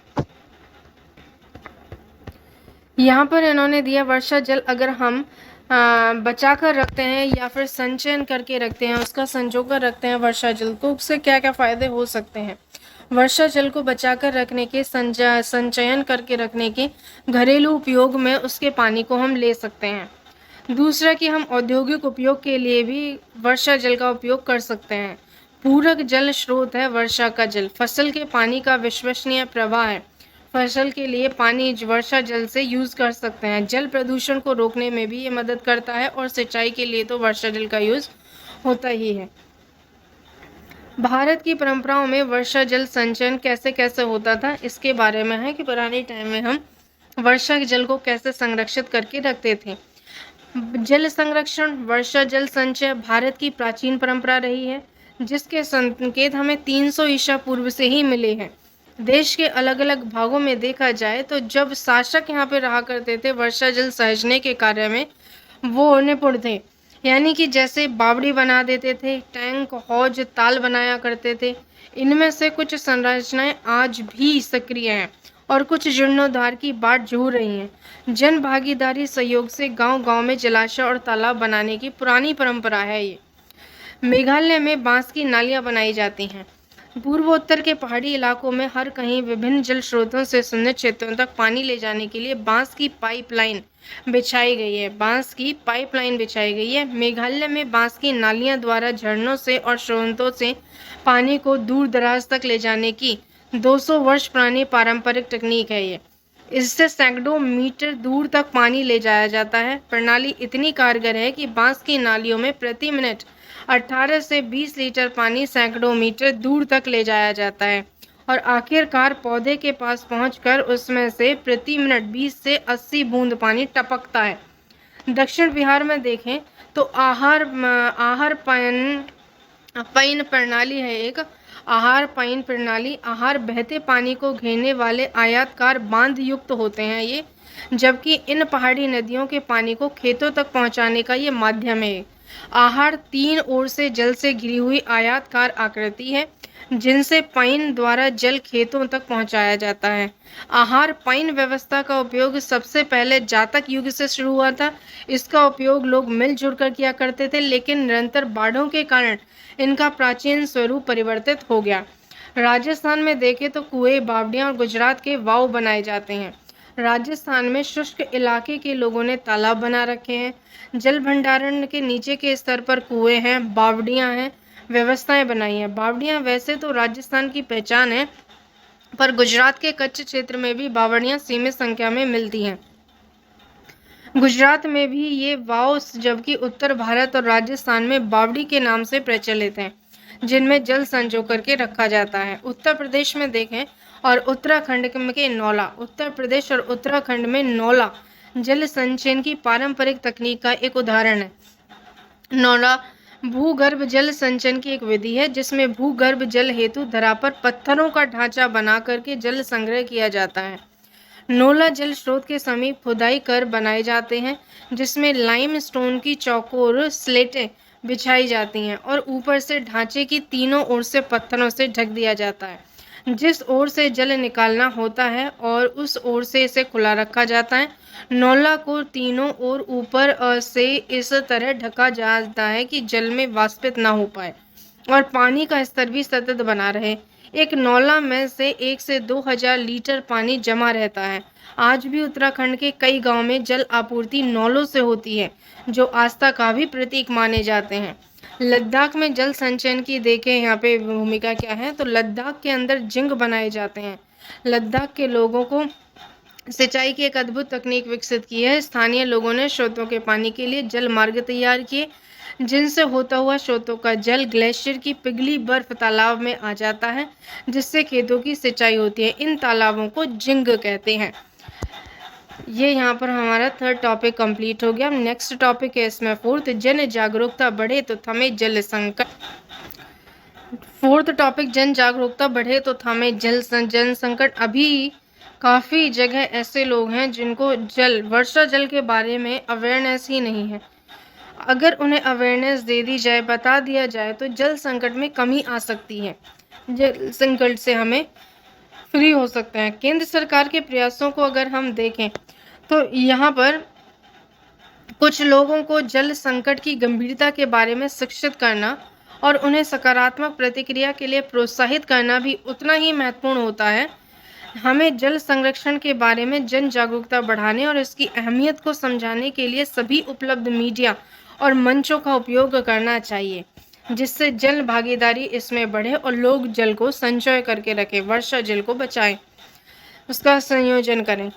Speaker 1: यहाँ पर इन्होंने दिया वर्षा जल अगर हम बचा कर रखते हैं या फिर संचयन करके रखते हैं, उसका संजो कर रखते हैं वर्षा जल को, उससे क्या क्या फ़ायदे हो सकते हैं। वर्षा जल को बचा कर रखने के, संचयन करके रखने के घरेलू उपयोग में उसके पानी को हम ले सकते हैं। दूसरा कि हम औद्योगिक उपयोग के लिए भी वर्षा जल का उपयोग कर सकते हैं। पूरक जल स्रोत है वर्षा का जल। फसल के पानी का विश्वसनीय प्रवाह है। फसल के लिए पानी वर्षा जल से यूज़ कर सकते हैं। जल प्रदूषण को रोकने में भी ये मदद करता है और सिंचाई के लिए तो वर्षा जल का यूज़ होता ही है। भारत की परंपराओं में वर्षा जल संचयन कैसे कैसे होता था, इसके बारे में है कि पुराने टाइम में हम वर्षा के जल को कैसे संरक्षित करके रखते थे। जल संरक्षण, वर्षा जल संचय भारत की प्राचीन परंपरा रही है, जिसके संकेत हमें 300 ईसा पूर्व से ही मिले हैं। देश के अलग अलग भागों में देखा जाए तो जब शासक यहाँ पे रहा करते थे, वर्षा जल सहेजने के कार्य में वो निपुण थे। यानी कि जैसे बावड़ी बना देते थे, टैंक, हौज, ताल बनाया करते थे। इनमें से कुछ संरचनाएं आज भी सक्रिय हैं और कुछ जीर्णोद्धार की बाट जोह रही हैं। जन भागीदारी सहयोग से गांव-गांव में जलाशय और तालाब बनाने की पुरानी परंपरा है ये। मेघालय में बांस की नालियां बनाई जाती हैं। पूर्वोत्तर के पहाड़ी इलाकों में हर कहीं विभिन्न जल स्रोतों से सुन्नत क्षेत्रों तक पानी ले जाने के लिए बांस की पाइपलाइन बिछाई गई है। बांस की पाइपलाइन बिछाई गई है। मेघालय में बांस की नालियां द्वारा झरनों से और स्रोतों से पानी को दूर दराज तक ले जाने की 200 वर्ष पुरानी पारंपरिक तकनीक है ये। इससे सैकड़ों मीटर दूर तक पानी ले जाया जाता है। प्रणाली इतनी कारगर है कि बांस की नालियों में प्रति मिनट 18 से 20 लीटर पानी सैकड़ों मीटर दूर तक ले जाया जाता है और आखिरकार पौधे के पास पहुंचकर उसमें से प्रति मिनट 20 से 80 बूंद पानी टपकता है। दक्षिण बिहार में देखें तो आहार पाइन प्रणाली है एक आहार पाइन प्रणाली। आहार बहते पानी को घेरने वाले आयताकार बांध युक्त होते हैं ये, जबकि इन पहाड़ी नदियों के पानी को खेतों तक पहुंचाने का ये माध्यम है। आहार 3 ओर से जल से घिरी हुई आयताकार आकृति है, जिनसे पाइन द्वारा जल खेतों तक पहुंचाया जाता है। आहार पाइन व्यवस्था का उपयोग सबसे पहले जातक युग से शुरू हुआ था। इसका उपयोग लोग मिलजुल कर किया करते थे, लेकिन निरंतर बाढ़ों के कारण इनका प्राचीन स्वरूप परिवर्तित हो गया। राजस्थान में देखें तो कुएं, बावड़ियां और गुजरात के वाव बनाए जाते हैं। राजस्थान में शुष्क इलाके के लोगों ने तालाब बना रखे हैं। जल भंडारण के नीचे के स्तर पर कुएं हैं, बावड़ियां हैं, व्यवस्थाएं बनाई हैं। बावड़ियां वैसे तो राजस्थान की पहचान है, पर गुजरात के कच्छ क्षेत्र में भी बावड़ियां सीमित संख्या में मिलती हैं। गुजरात में भी ये वाव, जबकि उत्तर भारत और राजस्थान में बावड़ी के नाम से प्रचलित हैं, जिनमें जल संजो करके रखा जाता है। उत्तर प्रदेश में देखें और उत्तराखंड के नौला, उत्तर प्रदेश और उत्तराखंड में नौला जल संचयन की पारंपरिक तकनीक का एक उदाहरण है। नौला भूगर्भ जल संचयन की एक विधि है, जिसमें भूगर्भ जल हेतु धरा पर पत्थरों का ढांचा बना करके जल संग्रह किया जाता है। नोला जल स्रोत के समीप खुदाई कर बनाए जाते हैं, जिसमें लाइम स्टोन की चौकोर स्लेटें बिछाई जाती हैं और ऊपर से ढांचे की तीनों ओर से पत्थरों से ढक दिया जाता है। जिस ओर से जल निकालना होता है और उस ओर से इसे खुला रखा जाता है। नौला को तीनों ओर ऊपर से इस तरह ढका जाता है कि जल में वाष्पित ना हो पाए और पानी का स्तर भी सतत बना रहे। एक नौला में से 1 से 2,000 लीटर पानी जमा रहता है। आज भी उत्तराखंड के कई गांव में जल आपूर्ति नौलों से होती है, जो आस्था का भी प्रतीक माने जाते हैं। लद्दाख में जल संचयन की देखें यहाँ पे भूमिका क्या है, तो लद्दाख के अंदर जिंग बनाए जाते हैं। लद्दाख के लोगों को सिंचाई की एक अद्भुत तकनीक विकसित की है। स्थानीय लोगों ने स्रोतों के पानी के लिए जल मार्ग तैयार किए, जिनसे होता हुआ स्रोतों का जल ग्लेशियर की पिघली बर्फ तालाब में आ जाता है, जिससे खेतों की सिंचाई होती है। इन तालाबों को जिंग कहते हैं। ये यहाँ पर हमारा थर्ड टॉपिक कंप्लीट हो गया। नेक्स्ट टॉपिक है इसमें फोर्थ, जन जागरूकता बढ़े तो थमे जल संकट। फोर्थ टॉपिक, जन जागरूकता बढ़े तो थमे जन संकट। अभी काफ़ी जगह ऐसे लोग हैं जिनको वर्षा जल के बारे में अवेयरनेस ही नहीं है। अगर उन्हें अवेयरनेस दे दी जाए, बता दिया जाए, तो जल संकट में कमी आ सकती है। जल संकट से हमें फ्री हो सकते हैं। केंद्र सरकार के प्रयासों को अगर हम देखें तो यहाँ पर कुछ लोगों को जल संकट की गंभीरता के बारे में शिक्षित करना और उन्हें सकारात्मक प्रतिक्रिया के लिए प्रोत्साहित करना भी उतना ही महत्वपूर्ण होता है। हमें जल संरक्षण के बारे में जन जागरूकता बढ़ाने और इसकी अहमियत को समझाने के लिए सभी उपलब्ध मीडिया और मंचों का उपयोग करना चाहिए, जिससे जल भागीदारी इसमें बढ़े और लोग जल को संचय करके रखें, वर्षा जल को बचाएं, उसका संयोजन करें।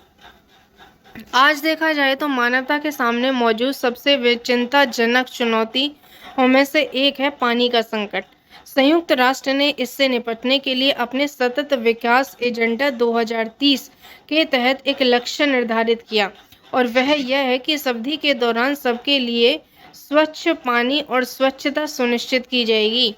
Speaker 1: आज देखा जाए तो मानवता के सामने मौजूद सबसे चिंताजनक चुनौतियों में से एक है पानी का संकट। संयुक्त राष्ट्र ने इससे निपटने के लिए अपने सतत विकास एजेंडा 2030 के तहत एक लक्ष्य निर्धारित किया, और वह यह है कि इस अवधि के दौरान सबके लिए स्वच्छ पानी और स्वच्छता सुनिश्चित की जाएगी।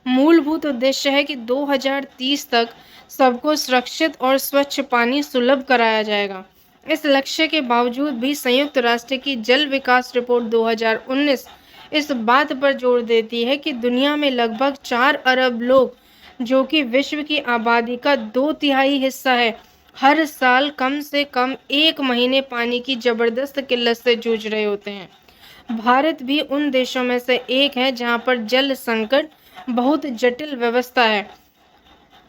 Speaker 1: मूलभूत उद्देश्य है कि 2030 तक सबको सुरक्षित और स्वच्छ पानी सुलभ कराया जाएगा। इस लक्ष्य के बावजूद भी संयुक्त राष्ट्र की जल विकास रिपोर्ट 2019 इस बात पर जोर देती है कि दुनिया में लगभग 4 अरब लोग, जो कि विश्व की आबादी का 2/3 हिस्सा है, हर साल कम से कम 1 महीने पानी की जबरदस्त किल्लत से जूझ रहे होते हैं। भारत भी उन देशों में से एक है जहां पर जल संकट बहुत जटिल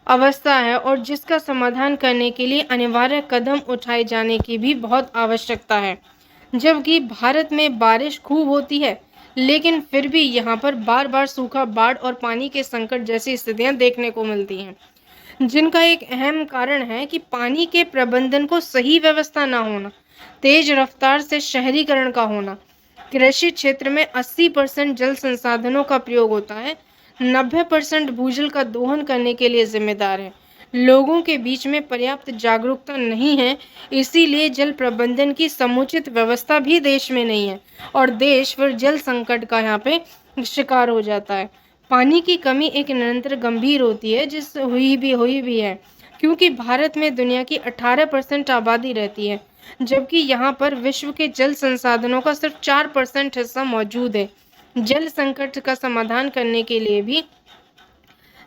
Speaker 1: अवस्था है और जिसका समाधान करने के लिए अनिवार्य कदम उठाए जाने की भी बहुत आवश्यकता है। जबकि भारत में बारिश खूब होती है, लेकिन फिर भी यहाँ पर बार बार सूखा, बाढ़ और पानी के संकट जैसी स्थितियाँ देखने को मिलती हैं, जिनका एक अहम कारण है कि पानी के प्रबंधन को सही व्यवस्था ना होना, तेज रफ्तार से शहरीकरण का होना। कृषि क्षेत्र में 80% जल संसाधनों का प्रयोग होता है, 90% भूजल का दोहन करने के लिए जिम्मेदार है। लोगों के बीच में पर्याप्त जागरूकता नहीं है, इसीलिए जल प्रबंधन की समुचित व्यवस्था भी देश में नहीं है और देश फिर जल संकट का यहाँ पे शिकार हो जाता है। पानी की कमी एक निरंतर गंभीर होती है, जिस हुई भी है, क्योंकि भारत में दुनिया की 18% आबादी रहती है, जबकि यहाँ पर विश्व के जल संसाधनों का सिर्फ 4% हिस्सा मौजूद है। जल संकट का समाधान करने के लिए भी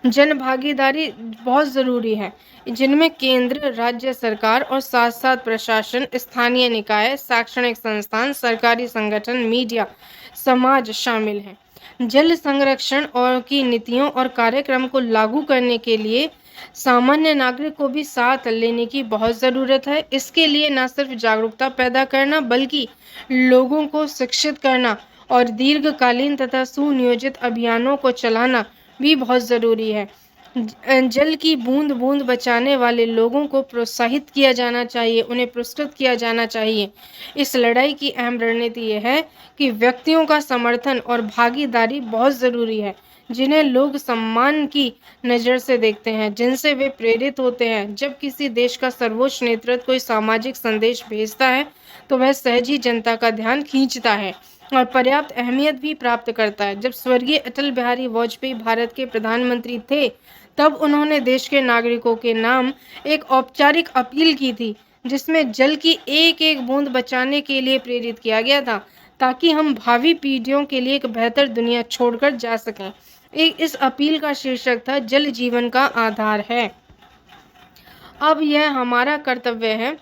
Speaker 1: जन भागीदारी बहुत ज़रूरी है, जिनमें केंद्र, राज्य सरकार और साथ साथ प्रशासन, स्थानीय निकाय, शैक्षणिक संस्थान, सरकारी संगठन, मीडिया, समाज शामिल हैं। जल संरक्षण और की नीतियों और कार्यक्रम को लागू करने के लिए सामान्य नागरिक को भी साथ लेने की बहुत ज़रूरत है। इसके लिए न सिर्फ जागरूकता पैदा करना बल्कि लोगों को शिक्षित करना और दीर्घकालीन तथा सुनियोजित अभियानों को चलाना भी बहुत ज़रूरी है। जल की बूंद बूंद बचाने वाले लोगों को प्रोत्साहित किया जाना चाहिए, उन्हें पुरस्कृत किया जाना चाहिए। इस लड़ाई की अहम रणनीति यह है कि व्यक्तियों का समर्थन और भागीदारी बहुत ज़रूरी है, जिन्हें लोग सम्मान की नज़र से देखते हैं, जिनसे वे प्रेरित होते हैं। जब किसी देश का सर्वोच्च नेतृत्व कोई सामाजिक संदेश भेजता है तो वह सहज ही जनता का ध्यान खींचता है और पर्याप्त अहमियत भी प्राप्त करता है। जब स्वर्गीय अटल बिहारी वाजपेयी भारत के प्रधानमंत्री थे, तब उन्होंने देश के नागरिकों के नाम एक औपचारिक अपील की थी, जिसमें जल की एक एक बूंद बचाने के लिए प्रेरित किया गया था, ताकि हम भावी पीढ़ियों के लिए एक बेहतर दुनिया छोड़कर जा सकें। इस अपील का शीर्षक था, जल जीवन का आधार है। अब यह हमारा कर्तव्य है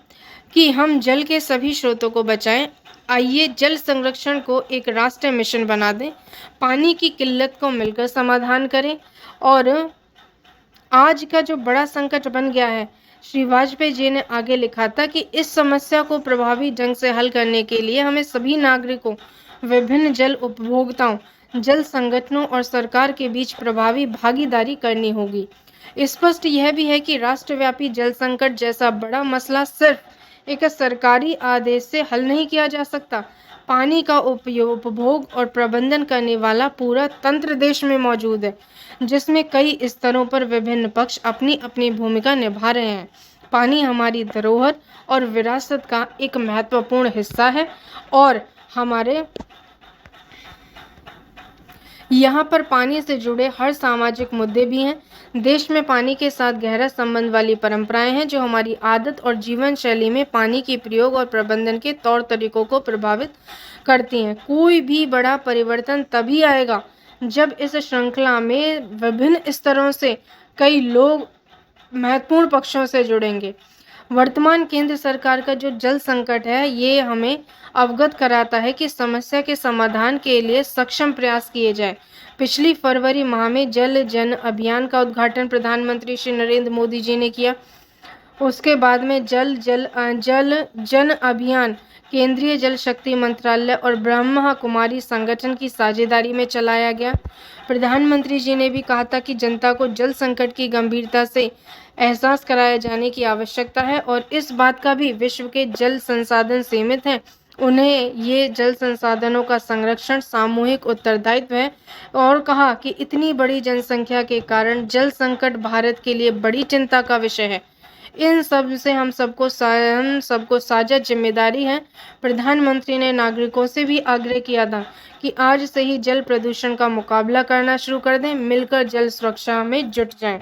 Speaker 1: कि हम जल के सभी स्रोतों को बचाएं। आइए जल संरक्षण को एक राष्ट्रीय मिशन बना दें, पानी की किल्लत को मिलकर समाधान करें। और आज का जो बड़ा संकट बन गया है, श्री वाजपेयी जी ने आगे लिखा था कि इस समस्या को प्रभावी ढंग से हल करने के लिए हमें सभी नागरिकों, विभिन्न जल उपभोक्ताओं, जल संगठनों और सरकार के बीच प्रभावी भागीदारी करनी होगी। स्पष्ट यह भी है कि राष्ट्रव्यापी जल संकट जैसा बड़ा मसला सिर्फ एक सरकारी आदेश से हल नहीं किया जा सकता। पानी का उपभोग और प्रबंधन करने वाला पूरा तंत्र देश में मौजूद है, जिसमें कई स्तरों पर विभिन्न पक्ष अपनी अपनी भूमिका निभा रहे हैं। पानी हमारी धरोहर और विरासत का एक महत्वपूर्ण हिस्सा है और हमारे यहाँ पर पानी से जुड़े हर सामाजिक मुद्दे भी हैं। देश में पानी के साथ गहरा संबंध वाली परंपराएं हैं, जो हमारी आदत और जीवन शैली में पानी के प्रयोग और प्रबंधन के तौर तरीकों को प्रभावित करती हैं। कोई भी बड़ा परिवर्तन तभी आएगा जब इस श्रृंखला में विभिन्न स्तरों से कई लोग महत्वपूर्ण पक्षों से जुड़ेंगे। वर्तमान केंद्र सरकार का जो जल संकट है, ये हमें अवगत कराता है कि समस्या के समाधान के लिए सक्षम प्रयास किए जाए। पिछली फरवरी माह में जल जन अभियान का उद्घाटन प्रधानमंत्री श्री नरेंद्र मोदी जी ने किया। उसके बाद में जल जन अभियान केंद्रीय जल शक्ति मंत्रालय और ब्रह्मा कुमारी संगठन की साझेदारी में चलाया गया। प्रधानमंत्री जी ने भी कहा था कि जनता को जल संकट की गंभीरता से एहसास कराए जाने की आवश्यकता है और इस बात का भी विश्व के जल संसाधन सीमित हैं, उन्हें ये जल संसाधनों का संरक्षण सामूहिक उत्तरदायित्व है। और कहा कि इतनी बड़ी जनसंख्या के कारण जल संकट भारत के लिए बड़ी चिंता का विषय है। इन सब से हम सबको साझा जिम्मेदारी है। प्रधानमंत्री ने नागरिकों से भी आग्रह किया था कि आज से ही जल प्रदूषण का मुकाबला करना शुरू कर दें, मिलकर जल सुरक्षा में जुट जाएं।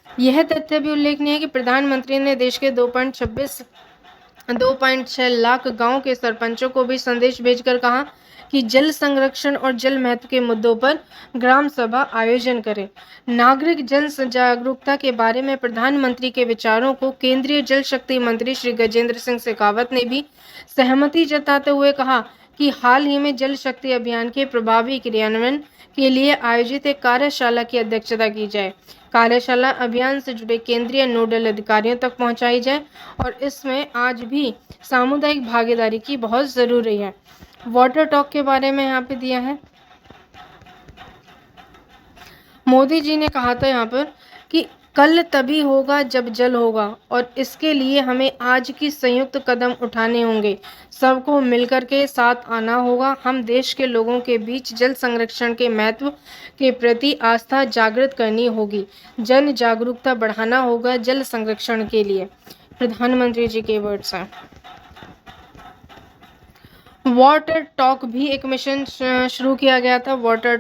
Speaker 1: यह तथ्य भी उल्लेखनीय है कि प्रधानमंत्री ने देश के 2.6 लाख गांव के सरपंचों को भी संदेश भेजकर कहा कि जल संरक्षण और जल महत्व के मुद्दों पर ग्राम सभा आयोजन करें। नागरिक जन जागरूकता के बारे में प्रधानमंत्री के विचारों को केंद्रीय जल शक्ति मंत्री श्री गजेंद्र सिंह शेखावत ने भी सहमति जताते हुए कहा कि हाल ही में जल शक्ति अभियान के प्रभावी क्रियान्वयन के लिए आयोजित एक कार्यशाला की अध्यक्षता की जाए। कार्यशाला अभियान से जुड़े केंद्रीय नोडल अधिकारियों तक पहुंचाई जाए और इसमें आज भी सामुदायिक भागीदारी की बहुत ज़रूरी है। वाटर टॉक के बारे में यहाँ पे दिया है। मोदी जी ने कहा था यहाँ पर कि कल तभी होगा जब जल होगा और इसके लिए हमें आज की संयुक्त कदम उठाने होंगे। सबको मिलकर के साथ आना होगा। हम देश के लोगों के बीच जल संरक्षण के महत्व के प्रति आस्था जागृत करनी होगी। जन जागरूकता बढ़ाना होगा जल संरक्षण के लिए। प्रधानमंत्री जी के वर्ड्स हैं। वाटर टॉक भी एक मिशन शुरू किया गया था। वाटर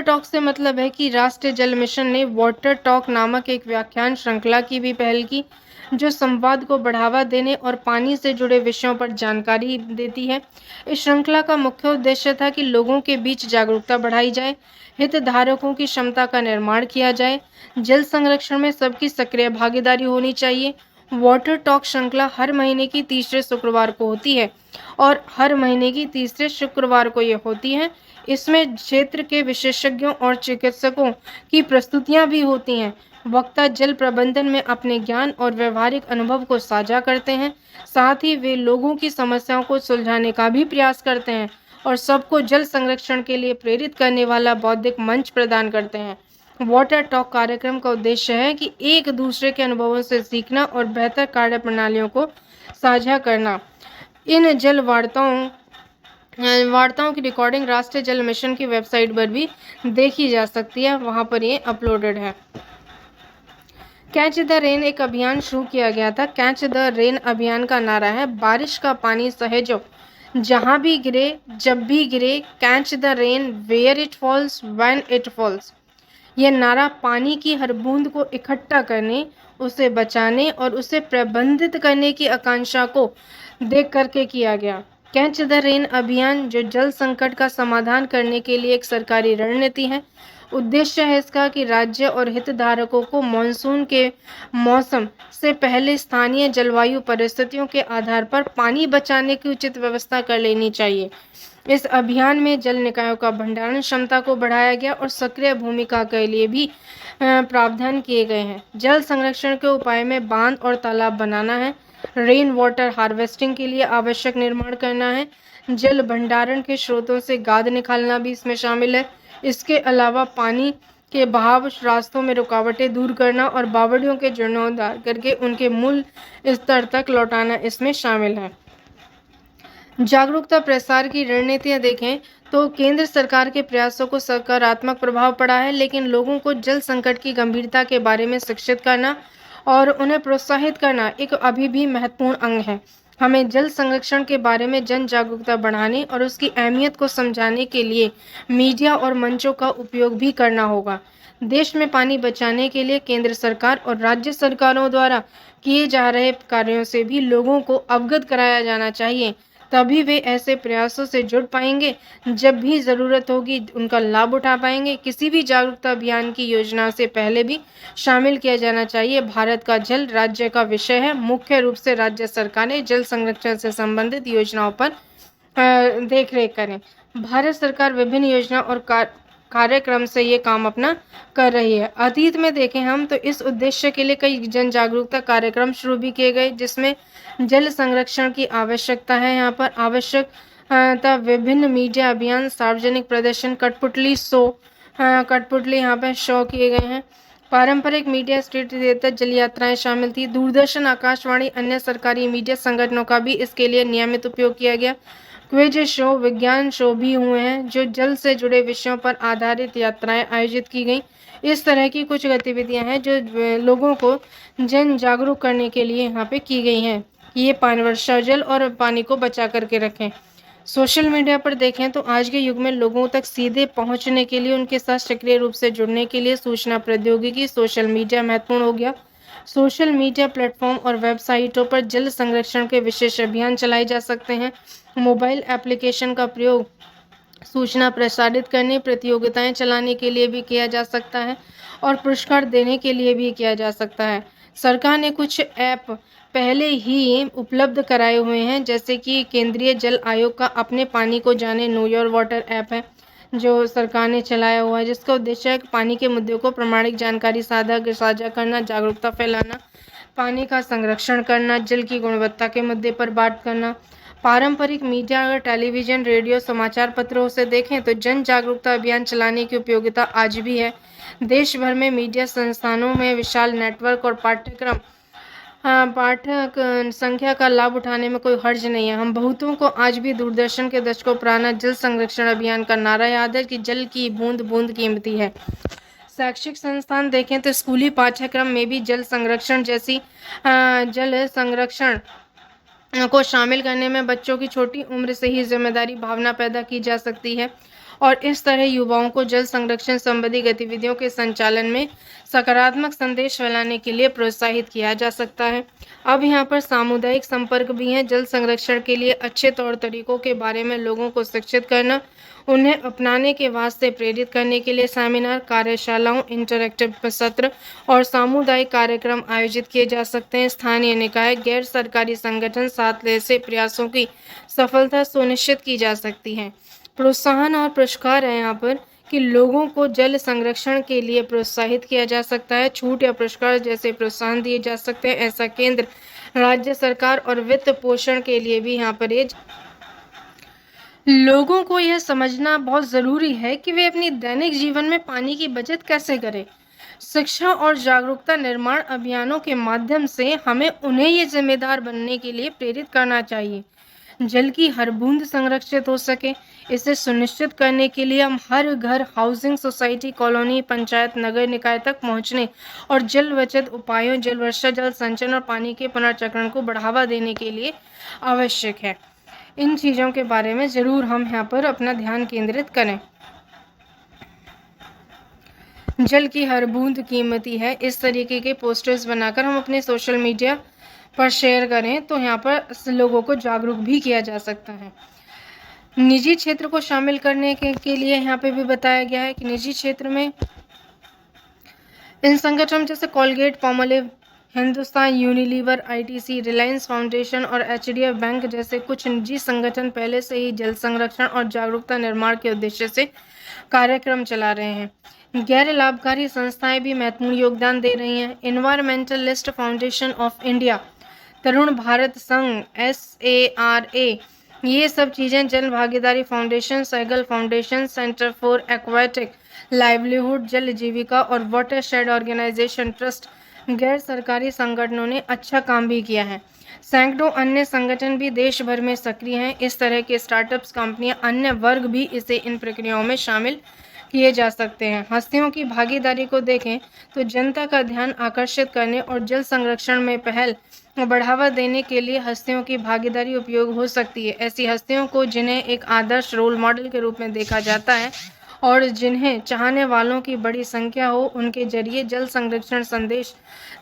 Speaker 1: टॉक से मतलब है कि राष्ट्रीय जल मिशन ने वाटर टॉक नामक एक व्याख्यान श्रृंखला की भी पहल की, जो संवाद को बढ़ावा देने और पानी से जुड़े विषयों पर जानकारी देती है। इस श्रृंखला का मुख्य उद्देश्य था कि लोगों के बीच जागरूकता बढ़ाई जाए, हितधारकों की क्षमता का निर्माण किया जाए। जल संरक्षण में सबकी सक्रिय भागीदारी होनी चाहिए। वाटर टॉक श्रृंखला हर महीने की तीसरे शुक्रवार को होती है और हर महीने की तीसरे शुक्रवार को ये होती है। इसमें क्षेत्र के विशेषज्ञों और चिकित्सकों की प्रस्तुतियां भी होती हैं। वक्ता जल प्रबंधन में अपने ज्ञान और व्यवहारिक अनुभव को साझा करते हैं। साथ ही वे लोगों की समस्याओं को सुलझाने का भी प्रयास करते हैं और सबको जल संरक्षण के लिए प्रेरित करने वाला बौद्धिक मंच प्रदान करते हैं। वाटर टॉक कार्यक्रम का उद्देश्य है कि एक दूसरे के अनुभवों से सीखना और बेहतर कार्य प्रणालियों को साझा करना। इन जल वार्ताओं की रिकॉर्डिंग राष्ट्रीय जल मिशन की वेबसाइट पर भी देखी जा सकती है, वहां पर ये अपलोडेड है। कैच द रेन एक अभियान शुरू किया गया था। कैच द रेन अभियान का नारा है, बारिश का पानी सहेजो, जहां भी गिरे, जब भी गिरे, catch the rain where it falls, when it falls. यह नारा पानी की हर बूंद को इकट्ठा करने, उसे बचाने और उसे प्रबंधित करने की आकांक्षा को देख करके किया गया। कैच द रेन अभियान जो जल संकट का समाधान करने के लिए एक सरकारी रणनीति है। उद्देश्य है इसका कि राज्य और हितधारकों को मानसून के मौसम से पहले स्थानीय जलवायु परिस्थितियों के आधार पर पानी बचाने की उचित व्यवस्था कर लेनी चाहिए। इस अभियान में जल निकायों का भंडारण क्षमता को बढ़ाया गया और सक्रिय भूमिका के लिए भी प्रावधान किए गए हैं। जल संरक्षण के उपाय में बांध और तालाब बनाना है, रेन वाटर हार्वेस्टिंग के लिए आवश्यक निर्माण करना है, जल भंडारण के स्रोतों से गाद निकालना भी इसमें शामिल है। इसके अलावा पानी के बहाव रास्तों में रुकावटें दूर करना और बावड़ियों के जीर्णोद्धार करके उनके मूल स्तर तक लौटाना इसमें शामिल है। जागरूकता प्रसार की रणनीतियां देखें तो केंद्र सरकार के प्रयासों को सकारात्मक प्रभाव पड़ा है, लेकिन लोगों को जल संकट की गंभीरता के बारे में शिक्षित करना और उन्हें प्रोत्साहित करना एक अभी भी महत्वपूर्ण अंग है। हमें जल संरक्षण के बारे में जन जागरूकता बढ़ाने और उसकी अहमियत को समझाने के लिए मीडिया और मंचों का उपयोग भी करना होगा। देश में पानी बचाने के लिए केंद्र सरकार और राज्य सरकारों द्वारा किए जा रहे कार्यों से भी लोगों को अवगत कराया जाना चाहिए, तभी वे ऐसे प्रयासों से जुड़ पाएंगे, जब भी ज़रूरत होगी उनका लाभ उठा पाएंगे। किसी भी जागरूकता अभियान की योजना से पहले भी शामिल किया जाना चाहिए। भारत का जल राज्य का विषय है। मुख्य रूप से राज्य सरकारें जल संरक्षण से संबंधित योजनाओं पर देखरेख करें। भारत सरकार विभिन्न योजना और कार्यक्रम से ये काम अपना कर रही है। अतीत में देखें हम तो इस उद्देश्य के लिए कई जन जागरूकता कार्यक्रम शुरू भी किए गए, जिसमें जल संरक्षण की आवश्यकता है। यहाँ पर आवश्यकता विभिन्न मीडिया अभियान, सार्वजनिक प्रदर्शन, कठपुतली यहाँ पे शो किए गए हैं। पारंपरिक मीडिया स्ट्रीट थिएटर जल यात्राएं शामिल थी। दूरदर्शन, आकाशवाणी, अन्य सरकारी मीडिया संगठनों का भी इसके लिए नियमित उपयोग किया गया। क्विज शो, विज्ञान शो भी हुए हैं जो जल से जुड़े विषयों पर आधारित यात्राएं आयोजित की गई। इस तरह की कुछ गतिविधियां हैं जो लोगों को जन जागरूक करने के लिए यहाँ पे की गई हैं। ये पानी, वर्षा जल और पानी को बचा करके रखें। सोशल मीडिया पर देखें तो आज के युग में लोगों तक सीधे पहुंचने के लिए, उनके साथ सक्रिय रूप से जुड़ने के लिए सूचना प्रौद्योगिकी, सोशल मीडिया महत्वपूर्ण हो गया। सोशल मीडिया प्लेटफॉर्म और वेबसाइटों पर जल संरक्षण के विशेष अभियान चलाए जा सकते हैं। मोबाइल एप्लीकेशन का प्रयोग सूचना प्रसारित करने, प्रतियोगिताएं चलाने के लिए भी किया जा सकता है और पुरस्कार देने के लिए भी किया जा सकता है। सरकार ने कुछ ऐप पहले ही उपलब्ध कराए हुए हैं, जैसे कि केंद्रीय जल आयोग का अपने पानी को जाने नो योर वाटर ऐप है जो सरकार ने चलाया हुआ है, जिसका उद्देश्य है पानी के मुद्दों को प्रामाणिक जानकारी साझा करना, जागरूकता फैलाना, पानी का संरक्षण करना, जल की गुणवत्ता के मुद्दे पर बात करना। पारंपरिक मीडिया, अगर टेलीविज़न, रेडियो, समाचार पत्रों से देखें तो जन जागरूकता अभियान चलाने की उपयोगिता आज भी है। देश भर में मीडिया संस्थानों में विशाल नेटवर्क और पाठक संख्या का लाभ उठाने में कोई हर्ज नहीं है। हम बहुतों को आज भी दूरदर्शन के दशकों पुराना जल संरक्षण अभियान का नारा याद है कि जल की बूंद बूंद कीमती है। शैक्षिक संस्थान देखें तो स्कूली पाठ्यक्रम में भी जल संरक्षण को शामिल करने में बच्चों की छोटी उम्र से ही जिम्मेदारी भावना पैदा की जा सकती है और इस तरह युवाओं को जल संरक्षण संबंधी गतिविधियों के संचालन में सकारात्मक संदेश फैलाने के लिए प्रोत्साहित किया जा सकता है। अब यहाँ पर सामुदायिक संपर्क भी है। जल संरक्षण के लिए अच्छे तौर तरीकों के बारे में लोगों को शिक्षित करना, उन्हें अपनाने के वास्ते प्रेरित करने के लिए सेमिनार, कार्यशालाओं, इंटरैक्टिव सत्र और सामुदायिक कार्यक्रम आयोजित किए जा सकते हैं। स्थानीय निकाय, गैर सरकारी संगठन साथ ऐसे प्रयासों की सफलता सुनिश्चित की जा सकती है। प्रोत्साहन और पुरस्कार है यहाँ पर कि लोगों को जल संरक्षण के लिए प्रोत्साहित किया जा सकता है। छूट या पुरस्कार जैसे प्रोत्साहन दिए जा सकते हैं। ऐसा केंद्र, राज्य सरकार और वित्त पोषण के लिए भी यहाँ पर लोगों को यह समझना बहुत ज़रूरी है कि वे अपनी दैनिक जीवन में पानी की बचत कैसे करें। शिक्षा और जागरूकता निर्माण अभियानों के माध्यम से हमें उन्हें ये जिम्मेदार बनने के लिए प्रेरित करना चाहिए। जल की हर बूंद संरक्षित हो सके, इसे सुनिश्चित करने के लिए हम हर घर, हाउसिंग सोसाइटी, कॉलोनी, पंचायत, नगर निकाय तक पहुंचने और जल बचत उपायों, जल वर्षा, जल संचयन और पानी के पुनर्चक्रण को बढ़ावा देने के लिए आवश्यक है। इन चीज़ों के बारे में ज़रूर हम यहाँ पर अपना ध्यान केंद्रित करें। जल की हर बूंद कीमती है, इस तरीके के पोस्टर्स बनाकर हम अपने सोशल मीडिया पर शेयर करें तो यहाँ पर लोगों को जागरूक भी किया जा सकता है। निजी क्षेत्र को शामिल करने के लिए यहाँ पे भी बताया गया है कि निजी क्षेत्र में इन संगठन जैसे Colgate, Palmolive, Hindustan Unilever, ITC, Reliance foundation और एचडीएफ बैंक जैसे कुछ निजी संगठन पहले से ही जल संरक्षण और जागरूकता निर्माण के उद्देश्य से कार्यक्रम चला रहे हैं। गैर लाभकारी संस्थाएं भी महत्वपूर्ण योगदान दे रही हैं। Environmentalist foundation of India, Tarun Bharat Sangh, SARA, ये सब चीज़ें, Jan Bhagidari foundation, Saigal foundation, centre for aquatic livelihood, Jal Jeevika और वाटरशेड ऑर्गेनाइजेशन ट्रस्ट, गैर सरकारी संगठनों ने अच्छा काम भी किया है। सैकड़ों अन्य संगठन भी देश भर में सक्रिय हैं। इस तरह के स्टार्टअप्स, कंपनियां, अन्य वर्ग भी इसे इन प्रक्रियाओं में शामिल किए जा सकते हैं। हस्तियों की भागीदारी को देखें तो जनता का ध्यान आकर्षित करने और जल संरक्षण में पहल बढ़ावा देने के लिए हस्तियों की भागीदारी उपयोग हो सकती है। ऐसी हस्तियों को जिन्हें एक आदर्श रोल मॉडल के रूप में देखा जाता है और जिन्हें चाहने वालों की बड़ी संख्या हो, उनके जरिए जल संरक्षण संदेश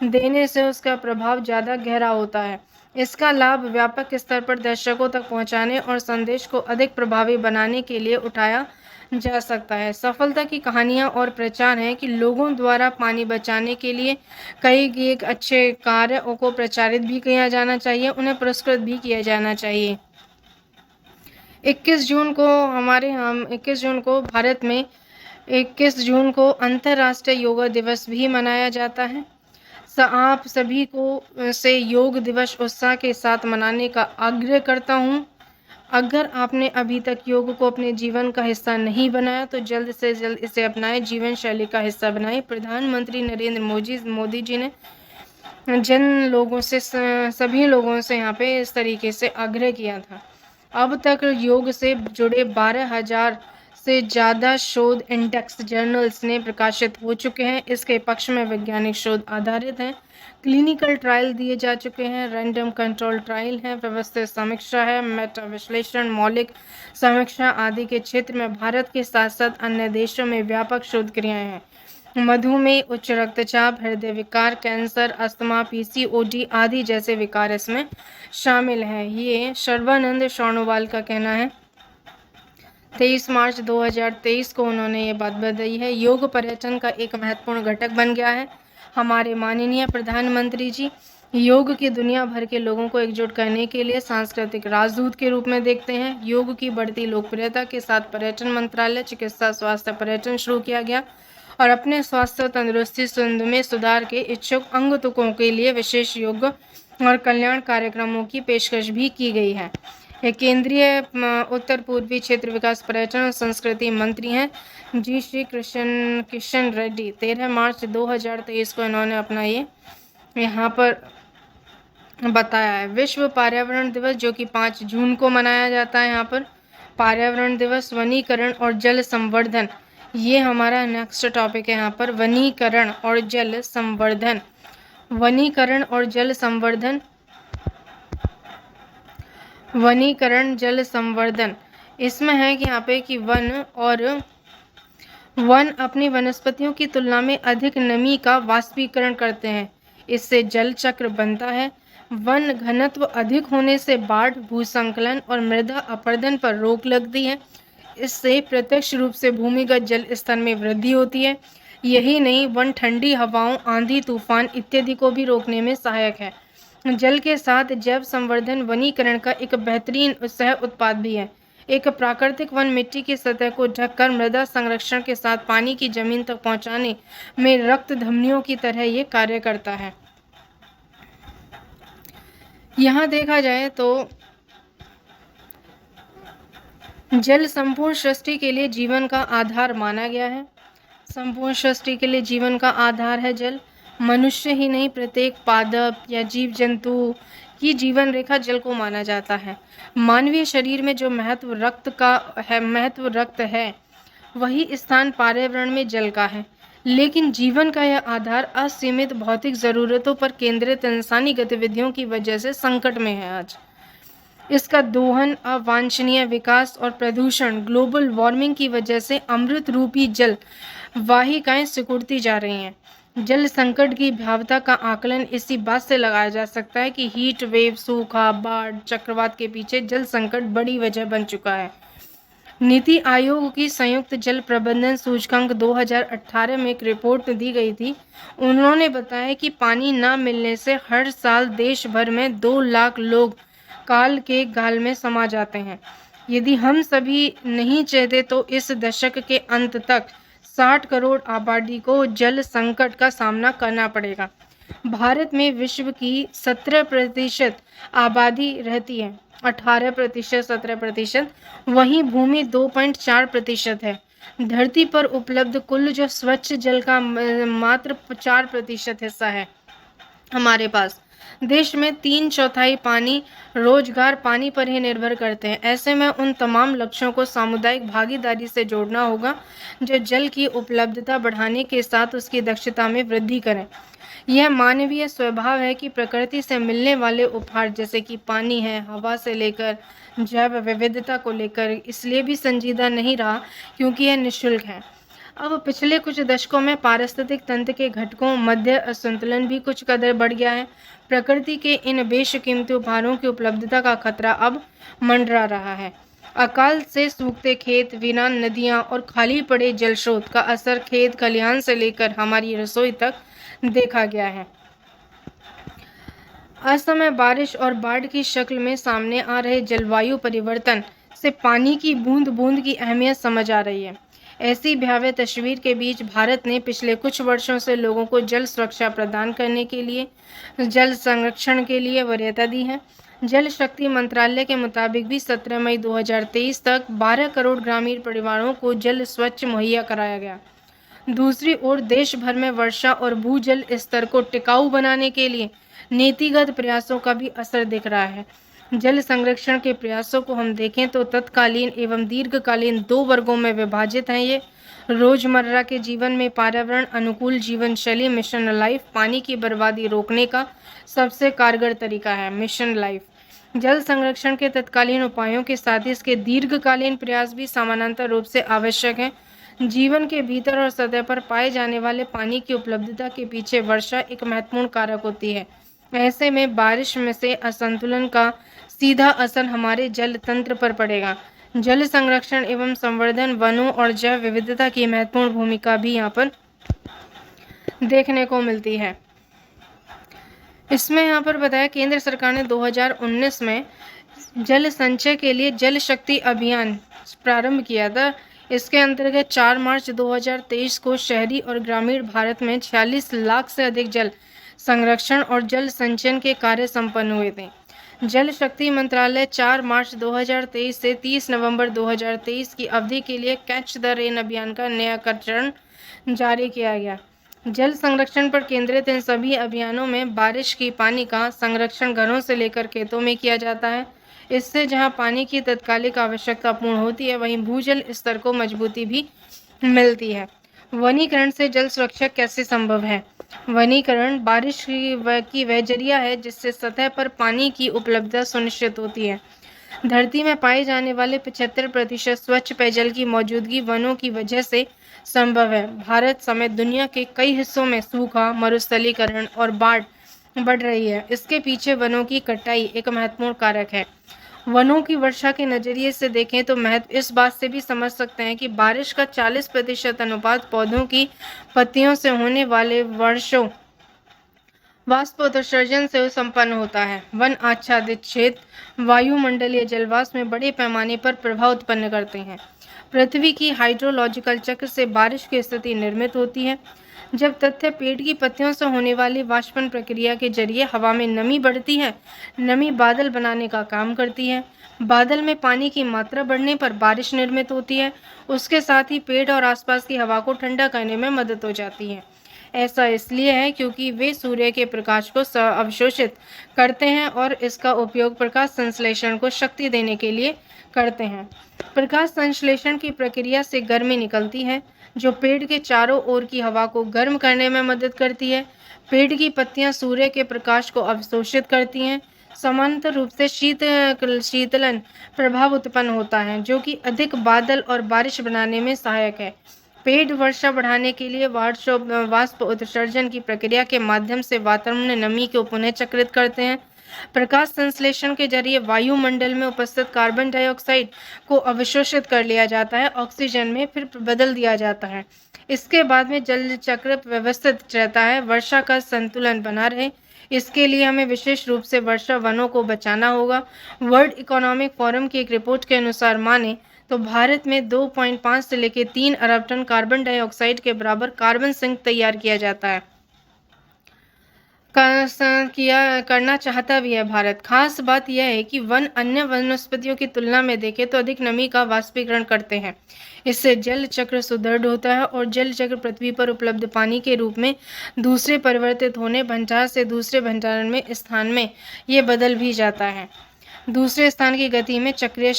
Speaker 1: देने से उसका प्रभाव ज़्यादा गहरा होता है। इसका लाभ व्यापक स्तर पर दर्शकों तक पहुंचाने और संदेश को अधिक प्रभावी बनाने के लिए उठाया जा सकता है। सफलता की कहानियां और प्रचार हैं कि लोगों द्वारा पानी बचाने के लिए कई एक अच्छे कार्यों को प्रचारित भी किया जाना चाहिए, उन्हें पुरस्कृत भी किया जाना चाहिए। 21 जून को भारत में 21 जून को अंतर्राष्ट्रीय योगा दिवस भी मनाया जाता है। आप सभी को से योग दिवस उत्साह के साथ मनाने का आग्रह करता हूँ। अगर आपने अभी तक योग को अपने जीवन का हिस्सा नहीं बनाया तो जल्द से जल्द इसे अपनाएं, जीवन शैली का हिस्सा बनाएं। प्रधानमंत्री नरेंद्र मोदी जी ने सभी लोगों से यहाँ पे इस तरीके से आग्रह किया था। अब तक योग से जुड़े 12,000 से ज़्यादा शोध इंडेक्स जर्नल्स ने प्रकाशित हो चुके हैं। इसके पक्ष में वैज्ञानिक शोध आधारित हैं, क्लिनिकल ट्रायल दिए जा चुके हैं, रैंडम कंट्रोल ट्रायल है, व्यवस्थित समीक्षा है, मेटा विश्लेषण, मौलिक समीक्षा आदि के क्षेत्र में भारत के साथ साथ अन्य देशों में व्यापक शोध क्रियाएं हैं। मधुमेह, उच्च रक्तचाप, हृदय विकार, कैंसर, अस्थमा, PCOD आदि जैसे विकार इसमें शामिल हैं। ये सर्बानंद सोनोवाल का कहना है। 23 मार्च 2023 को उन्होंने ये बात बताई है। योग पर्यटन का एक महत्वपूर्ण घटक बन गया है। हमारे माननीय प्रधानमंत्री जी योग की दुनिया भर के लोगों को एकजुट करने के लिए सांस्कृतिक राजदूत के रूप में देखते हैं। योग की बढ़ती लोकप्रियता के साथ पर्यटन मंत्रालय चिकित्सा स्वास्थ्य पर्यटन शुरू किया गया और अपने स्वास्थ्य और तंदुरुस्ती में सुधार के इच्छुक अंगतुकों के लिए विशेष योग और कल्याण कार्यक्रमों की पेशकश भी की गई है। ये केंद्रीय उत्तर पूर्वी क्षेत्र विकास पर्यटन और संस्कृति मंत्री हैं जी श्री किशन रेड्डी। 13 मार्च 2023 को इन्होंने अपना ये यहाँ पर बताया है। विश्व पर्यावरण दिवस जो कि 5 जून को मनाया जाता है। यहाँ पर पर्यावरण दिवस, वनीकरण और जल संवर्धन, ये हमारा नेक्स्ट टॉपिक है। यहाँ पर वनीकरण और जल संवर्धन, वनीकरण और जल संवर्धन, वनीकरण जल संवर्धन। इसमें है कि यहाँ पे कि वन अपनी वनस्पतियों की तुलना में अधिक नमी का वाष्पीकरण करते हैं, इससे जल चक्र बनता है। वन घनत्व अधिक होने से बाढ़, भूसंकलन और मृदा अपरदन पर रोक लगती है। इससे प्रत्यक्ष रूप से भूमिगत जल स्तर में वृद्धि होती है। यही नहीं, वन ठंडी हवाओं, आंधी, तूफान इत्यादि को भी रोकने में सहायक है। जल के साथ जैव संवर्धन वनीकरण का एक बेहतरीन सह उत्पाद भी है। एक प्राकृतिक वन मिट्टी की सतह को ढककर मृदा संरक्षण के साथ पानी की जमीन तक पहुंचाने में रक्त धमनियों की तरह ये कार्य करता है। यहाँ देखा जाए तो जल संपूर्ण सृष्टि के लिए जीवन का आधार माना गया है। संपूर्ण सृष्टि के लिए जीवन का आधार है जल। मनुष्य ही नहीं, प्रत्येक पादप या जीव जंतु की जीवन रेखा जल को माना जाता है। मानवीय शरीर में जो महत्व रक्त है, वही स्थान पर्यावरण में जल का है। लेकिन जीवन का यह आधार असीमित भौतिक जरूरतों पर केंद्रित इंसानी गतिविधियों की वजह से संकट में है आज। इसका दोहन, अवांछनीय विकास और प्रदूषण, ग्लोबल वार्मिंग की वजह से अमृत रूपी जल वाहिकाएं सिकुड़ती जा रही हैं। जल संकट की भयावता का आकलन इसी बात से लगाया जा सकता है कि हीट वेव, सूखा, बाढ़, चक्रवात के पीछे जल संकट बड़ी वजह बन चुका है। नीति आयोग की संयुक्त जल प्रबंधन सूचकांक 2018 में एक रिपोर्ट दी गई थी। उन्होंने बताया कि पानी न मिलने से हर साल देश भर में 2 लाख लोग काल के गाल में समा जाते हैं। यदि हम सभी नहीं चाहते तो इस दशक के अंत तक 60 करोड़ आबादी को जल संकट का सामना करना पड़ेगा। भारत में विश्व की 17% आबादी रहती है, 18%, 17%। वहीं भूमि 2.4% है। धरती पर उपलब्ध कुल जो स्वच्छ जल का मात्र 4% हिस्सा है हमारे पास। देश में 3/4 पानी रोजगार पानी पर ही निर्भर करते हैं। ऐसे में उन तमाम लक्ष्यों को सामुदायिक भागीदारी से जोड़ना होगा जो जल की उपलब्धता बढ़ाने के साथ उसकी दक्षता में वृद्धि करें। यह मानवीय स्वभाव है कि प्रकृति से मिलने वाले उपहार जैसे कि पानी है, हवा से लेकर जैव विविधता को लेकर इसलिए भी संजीदा नहीं रहा क्योंकि यह निःशुल्क है। अब पिछले कुछ दशकों में पारिस्थितिक तंत्र के घटकों मध्य असंतुलन भी कुछ कदर बढ़ गया है। प्रकृति के इन बेशकीमती उपहारों की उपलब्धता का खतरा अब मंडरा रहा है। अकाल से सूखते खेत, वीरान नदियां और खाली पड़े जल स्रोत का असर खेत खलिहान से लेकर हमारी रसोई तक देखा गया है। असमय बारिश और बाढ़ की शक्ल में सामने आ रहे जलवायु परिवर्तन से पानी की बूंद बूंद की अहमियत समझ आ रही है। ऐसी भयावह तस्वीर के बीच भारत ने पिछले कुछ वर्षों से लोगों को जल सुरक्षा प्रदान करने के लिए, जल संरक्षण के लिए वरीयता दी है। जल शक्ति मंत्रालय के मुताबिक भी 17 मई 2023 तक 12 करोड़ ग्रामीण परिवारों को जल स्वच्छ मुहैया कराया गया। दूसरी ओर देश भर में वर्षा और भूजल स्तर को टिकाऊ बनाने के लिए नीतिगत प्रयासों का भी असर दिख रहा है। जल संरक्षण के प्रयासों को हम देखें तो तत्कालीन एवं दीर्घकालीन 2 वर्गों में विभाजित हैं। ये रोजमर्रा के जीवन में पर्यावरण अनुकूल जीवन शैली मिशन लाइफ पानी की बर्बादी रोकने का सबसे कारगर तरीका है। मिशन लाइफ जल संरक्षण के तत्कालीन उपायों के साथ ही इसके दीर्घकालीन प्रयास भी समानांतर रूप से आवश्यक हैं। जीवन के भीतर और सतह पर पाए जाने वाले पानी की उपलब्धता के पीछे वर्षा एक महत्वपूर्ण कारक होती है। ऐसे में बारिश में से असंतुलन का सीधा असर हमारे जल तंत्र पर पड़ेगा। जल संरक्षण एवं संवर्धन, वनों और जैव विविधता की महत्वपूर्ण भूमिका भी यहाँ पर देखने को मिलती है। इसमें यहाँ पर बताया केंद्र सरकार ने 2019 में जल संचय के लिए जल शक्ति अभियान प्रारंभ किया था। इसके अंतर्गत 4 मार्च 2023 को शहरी और ग्रामीण भारत में 46 लाख से अधिक जल संरक्षण और जल संचयन के कार्य संपन्न हुए थे। जल शक्ति मंत्रालय 4 मार्च 2023 से 30 नवंबर 2023 की अवधि के लिए कैच द रेन अभियान का नयाकरण जारी किया गया। जल संरक्षण पर केंद्रित इन सभी अभियानों में बारिश की पानी का संरक्षण घरों से लेकर खेतों में किया जाता है। इससे जहां पानी की तत्कालिक आवश्यकता पूर्ण होती है, वहीं भूजल स्तर को मजबूती भी मिलती है। वनीकरण से जल सुरक्षा कैसे संभव है? वनीकरण बारिश की वह जरिया है जिससे सतह पर पानी की उपलब्धता सुनिश्चित होती है। धरती में पाए जाने वाले 75% स्वच्छ पेयजल की मौजूदगी वनों की वजह से संभव है। भारत समेत दुनिया के कई हिस्सों में सूखा, मरुस्थलीकरण और बाढ़ बढ़ रही है। इसके पीछे वनों की कटाई एक महत्वपूर्ण कारक है। वनों की वर्षा के नजरिए से देखें तो महत्व इस बात से भी समझ सकते हैं कि बारिश का 40% अनुपात पौधों की पत्तियों से होने वाले वाष्प उत्सर्जन से संपन्न होता है। वन आच्छादित क्षेत्र वायुमंडलीय जलवाष्प में बड़े पैमाने पर प्रभाव उत्पन्न करते हैं। पृथ्वी की हाइड्रोलॉजिकल चक्र से बारिश की स्थिति निर्मित होती है। जब तथ्य पेड़ की पत्तियों से होने वाली वाष्पन प्रक्रिया के जरिए हवा में नमी बढ़ती है, नमी बादल बनाने का काम करती है। बादल में पानी की मात्रा बढ़ने पर बारिश निर्मित होती है। उसके साथ ही पेड़ और आसपास की हवा को ठंडा करने में मदद हो जाती है। ऐसा इसलिए है क्योंकि वे सूर्य के प्रकाश को अवशोषित करते हैं और इसका उपयोग प्रकाश संश्लेषण को शक्ति देने के लिए करते हैं। प्रकाश संश्लेषण की प्रक्रिया से गर्मी निकलती है, जो पेड़ के चारों ओर की हवा को गर्म करने में मदद करती है। पेड़ की पत्तियां सूर्य के प्रकाश को अवशोषित करती हैं। समानांतर रूप से शीतलन प्रभाव उत्पन्न होता है, जो कि अधिक बादल और बारिश बनाने में सहायक है। पेड़ वर्षा बढ़ाने के लिए वाष्प उत्सर्जन की प्रक्रिया के माध्यम से वातावरण में नमी को पुनः चक्रित करते हैं। प्रकाश संश्लेषण के जरिए वायुमंडल में उपस्थित कार्बन डाइऑक्साइड को अवशोषित कर लिया जाता है, ऑक्सीजन में फिर बदल दिया जाता है। इसके बाद में जल चक्र व्यवस्थित रहता है। वर्षा का संतुलन बना रहे, इसके लिए हमें विशेष रूप से वर्षा वनों को बचाना होगा। वर्ल्ड इकोनॉमिक फोरम की एक रिपोर्ट के अनुसार माने तो भारत में 2.5 से लेकर 3 अरब टन कार्बन डाइऑक्साइड के बराबर कार्बन सिंक तैयार किया जाता है, करना चाहता भी है भारत। खास बात यह है कि वन अन्य वनस्पतियों की तुलना में देखें तो अधिक नमी का वाष्पीकरण करते हैं। इससे जल चक्र सुदृढ़ होता है और जल चक्र पृथ्वी पर उपलब्ध पानी के रूप में दूसरे परिवर्तित होने भंडार से दूसरे भंडारण में स्थान में ये बदल भी जाता है। दूसरे स्थान की गति में चक्रीय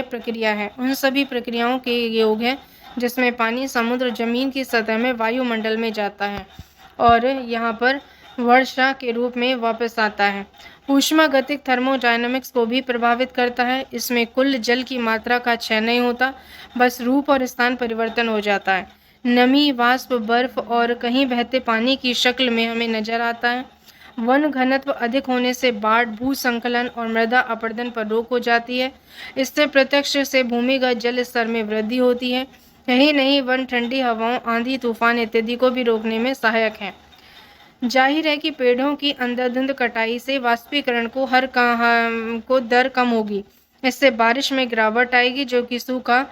Speaker 1: प्रक्रिया है। उन सभी प्रक्रियाओं के योग है जिसमें पानी समुद्र जमीन की सतह में वायुमंडल में जाता है और यहाँ पर वर्षा के रूप में वापस आता है। ऊष्मागतिक थर्मोडायनामिक्स को भी प्रभावित करता है। इसमें कुल जल की मात्रा का क्षय नहीं होता, बस रूप और स्थान परिवर्तन हो जाता है। नमी, वाष्प, बर्फ और कहीं बहते पानी की शक्ल में हमें नजर आता है। वन घनत्व अधिक होने से बाढ़, भू संकलन और मृदा अपरदन पर रोक हो जाती है। इससे प्रत्यक्ष से भूमिगत जल स्तर में वृद्धि होती है। यही नहीं, वन ठंडी हवाओं, आंधी, तूफान इत्यादि को भी रोकने में सहायक है। जाहिर है कि पेड़ों की अंधाधुंध कटाई से वाष्पीकरण को दर कम होगी। इससे बारिश में गिरावट आएगी, जो कि सूखा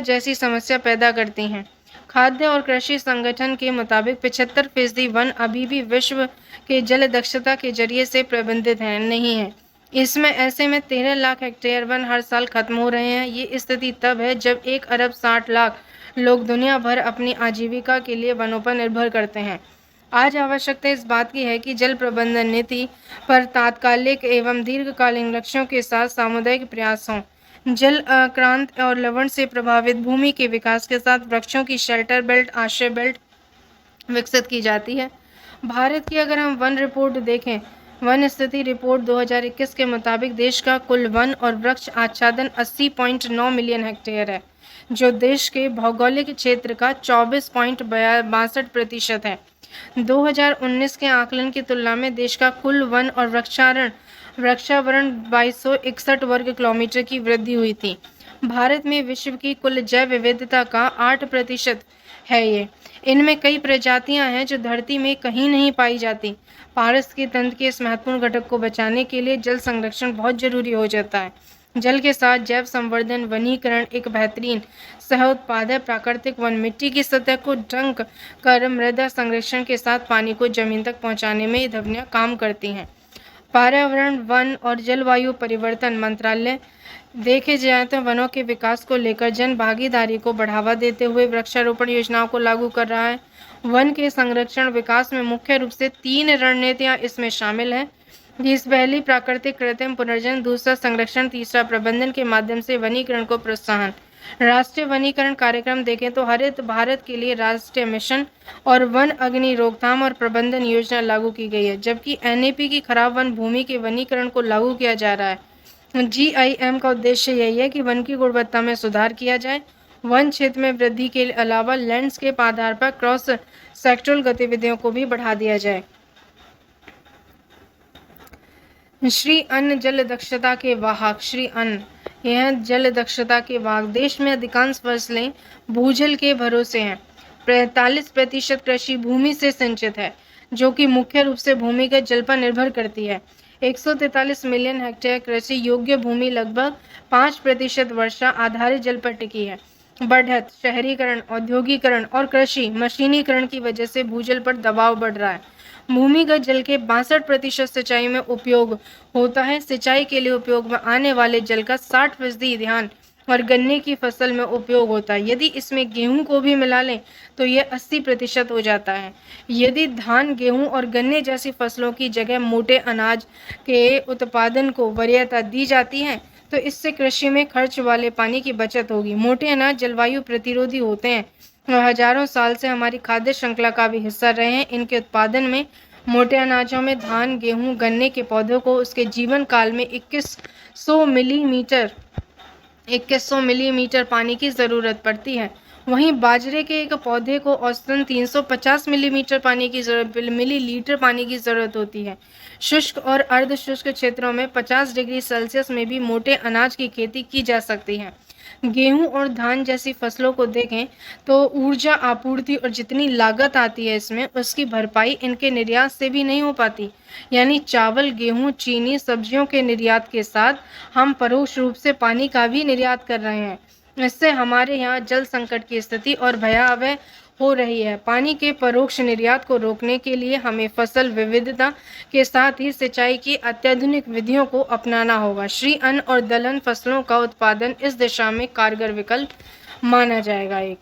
Speaker 1: जैसी समस्या पैदा करती हैं। खाद्य और कृषि संगठन के मुताबिक 75% वन अभी भी विश्व के जल दक्षता के जरिए से प्रबंधित नहीं है। इसमें ऐसे में 13 लाख हेक्टेयर वन हर साल खत्म हो रहे हैं। ये स्थिति तब है जब 1 अरब 60 लाख लोग दुनिया भर अपनी आजीविका के लिए वनों पर निर्भर करते हैं। आज आवश्यकता इस बात की है कि जल प्रबंधन नीति पर तात्कालिक एवं दीर्घकालीन लक्ष्यों के साथ सामुदायिक प्रयास हों। जल आक्रांत और लवण से प्रभावित भूमि के विकास के साथ वृक्षों की शेल्टर बेल्ट, आश्रय बेल्ट विकसित की जाती है। भारत की अगर हम वन रिपोर्ट देखें, वन स्थिति रिपोर्ट 2021 के मुताबिक देश का कुल वन और वृक्ष आच्छादन 80.9 मिलियन हेक्टेयर है, जो देश के भौगोलिक क्षेत्र का 24.62% है। 2019 के आकलन की तुलना में देश का कुल वन और वृक्षावरण 2261 वर्ग किलोमीटर की वृद्धि हुई थी। भारत में विश्व की कुल जैव विविधता का 8% है। इनमें कई प्रजातियां हैं जो धरती में कहीं नहीं पाई जाती। पारिस्थितिकी तंत्र के इस महत्वपूर्ण घटक को बचाने के लिए जल संरक्षण बहुत जरूरी हो जाता है। जल के साथ जैव संवर्धन, वनीकरण एक बेहतरीन सह उत्पाद है। प्राकृतिक वन मिट्टी की सतह को ढंक कर मृदा संरक्षण के साथ पानी को जमीन तक पहुंचाने में ये ध्वनियां काम करती हैं। पर्यावरण, वन और जलवायु परिवर्तन मंत्रालय देखे जाए तो वनों के विकास को लेकर जन भागीदारी को बढ़ावा देते हुए वृक्षारोपण योजनाओं को लागू कर रहा है। वन के संरक्षण विकास में मुख्य रूप से 3 रणनीतियां इसमें शामिल हैं। जिस पहली प्राकृतिक कृत्रिम पुनर्जन, दूसरा संरक्षण, तीसरा प्रबंधन के माध्यम से वनीकरण को प्रोत्साहन। राष्ट्रीय वनीकरण कार्यक्रम देखें तो हरित भारत के लिए राष्ट्रीय मिशन और वन अग्नि रोकथाम और प्रबंधन योजना लागू की गई है, जबकि एनईपी की खराब वन भूमि के वनीकरण को लागू किया जा रहा है। GIM का उद्देश्य यही है कि वन की गुणवत्ता में सुधार किया जाए। वन क्षेत्र में वृद्धि के अलावा लैंडस्केप आधार पर क्रॉस सेक्टरल गतिविधियों को भी बढ़ा दिया जाए। श्री अन्न जल दक्षता के वाहक। श्री अन्न यह जल दक्षता के वाहक। देश में अधिकांश फसलें भूजल के भरोसे हैं। 45% कृषि भूमि से सिंचित है, जो कि मुख्य रूप से भूमिगत जल पर निर्भर करती है। 143 मिलियन हेक्टेयर कृषि योग्य भूमि लगभग 5% वर्षा आधारित जल पर टिकी है। बढ़त, शहरीकरण, औद्योगिकरण और कृषि मशीनीकरण की वजह से भूजल पर दबाव बढ़ रहा है। भूमिगत जल के 62% सिंचाई में उपयोग होता है। सिंचाई के लिए उपयोग में आने वाले जल का 60% धान और गन्ने की फसल में उपयोग होता है। यदि इसमें गेहूं को भी मिला लें तो यह 80% हो जाता है। यदि धान, गेहूं और गन्ने जैसी फसलों की जगह मोटे अनाज के उत्पादन को वरीयता दी जाती है तो इससे कृषि में खर्च वाले पानी की बचत होगी। मोटे अनाज जलवायु प्रतिरोधी होते हैं और हजारों साल से हमारी खाद्य श्रृंखला का भी हिस्सा रहे हैं। इनके उत्पादन में मोटे अनाजों में धान, गेहूं, गन्ने के पौधों को उसके जीवन काल में 2100 मिलीमीटर पानी की ज़रूरत पड़ती है। वहीं बाजरे के एक पौधे को औसतन 350 मिलीलीटर पानी की ज़रूरत होती है। शुष्क और अर्ध शुष्क क्षेत्रों में 50 डिग्री सेल्सियस में भी मोटे अनाज की खेती की जा सकती है। गेहूं और धान जैसी फसलों को देखें तो ऊर्जा आपूर्ति और जितनी लागत आती है इसमें, उसकी भरपाई इनके निर्यात से भी नहीं हो पाती। यानी चावल, गेहूं, चीनी, सब्जियों के निर्यात के साथ हम परोक्ष रूप से पानी का भी निर्यात कर रहे हैं। इससे हमारे यहाँ जल संकट की स्थिति और भयावह हो रही है। पानी के परोक्ष निर्यात को रोकने के लिए हमें फसल विविधता के साथ ही सिंचाई की अत्याधुनिक विधियों को अपनाना होगा। श्री अन्न और दलहन फसलों का उत्पादन इस दिशा में कारगर विकल्प माना जाएगा। एक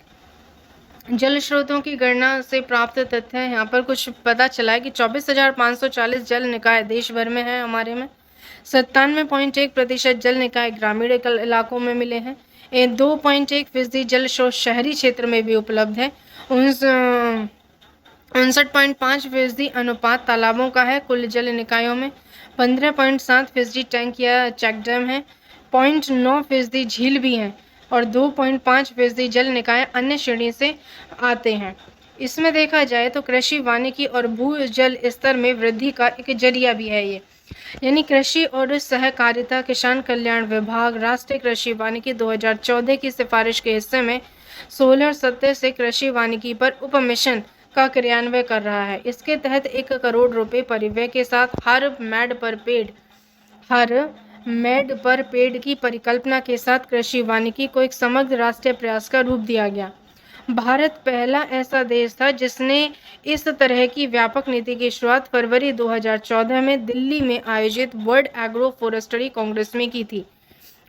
Speaker 1: जल स्रोतों की गणना से प्राप्त तथ्य है। यहाँ पर कुछ पता चला है कि 24,540 जल निकाय देश भर में है। हमारे में 97.1% जल निकाय ग्रामीण इलाकों में मिले हैं। 2.1% जल स्रोत शहरी क्षेत्र में भी उपलब्ध है। 59.5% अनुपात तालाबों का है कुल जल निकायों में। 15.7% टैंक या चेक डैम है। 0.9% झील भी हैं और 2.5% जल निकाय अन्य श्रेणी से आते हैं। इसमें देखा जाए तो कृषि, वानिकी और भूजल स्तर में वृद्धि का एक जरिया भी है ये। यानी कृषि और सहकारिता किसान कल्याण विभाग राष्ट्रीय कृषि वानिकी 2014 की सिफारिश के हिस्से में 16 और 17 से कृषि वानिकी पर उप मिशन का क्रियान्वयन कर रहा है। इसके तहत 1 करोड़ रुपए परिव्यय के साथ हर मेड पर पेड़ की परिकल्पना के साथ कृषि वानिकी को एक समग्र राष्ट्रीय प्रयास का रूप दिया गया। भारत पहला ऐसा देश था जिसने इस तरह की व्यापक नीति की शुरुआत फरवरी 2014 में दिल्ली में आयोजित वर्ल्ड एग्रो फॉरेस्ट्री कांग्रेस में की थी।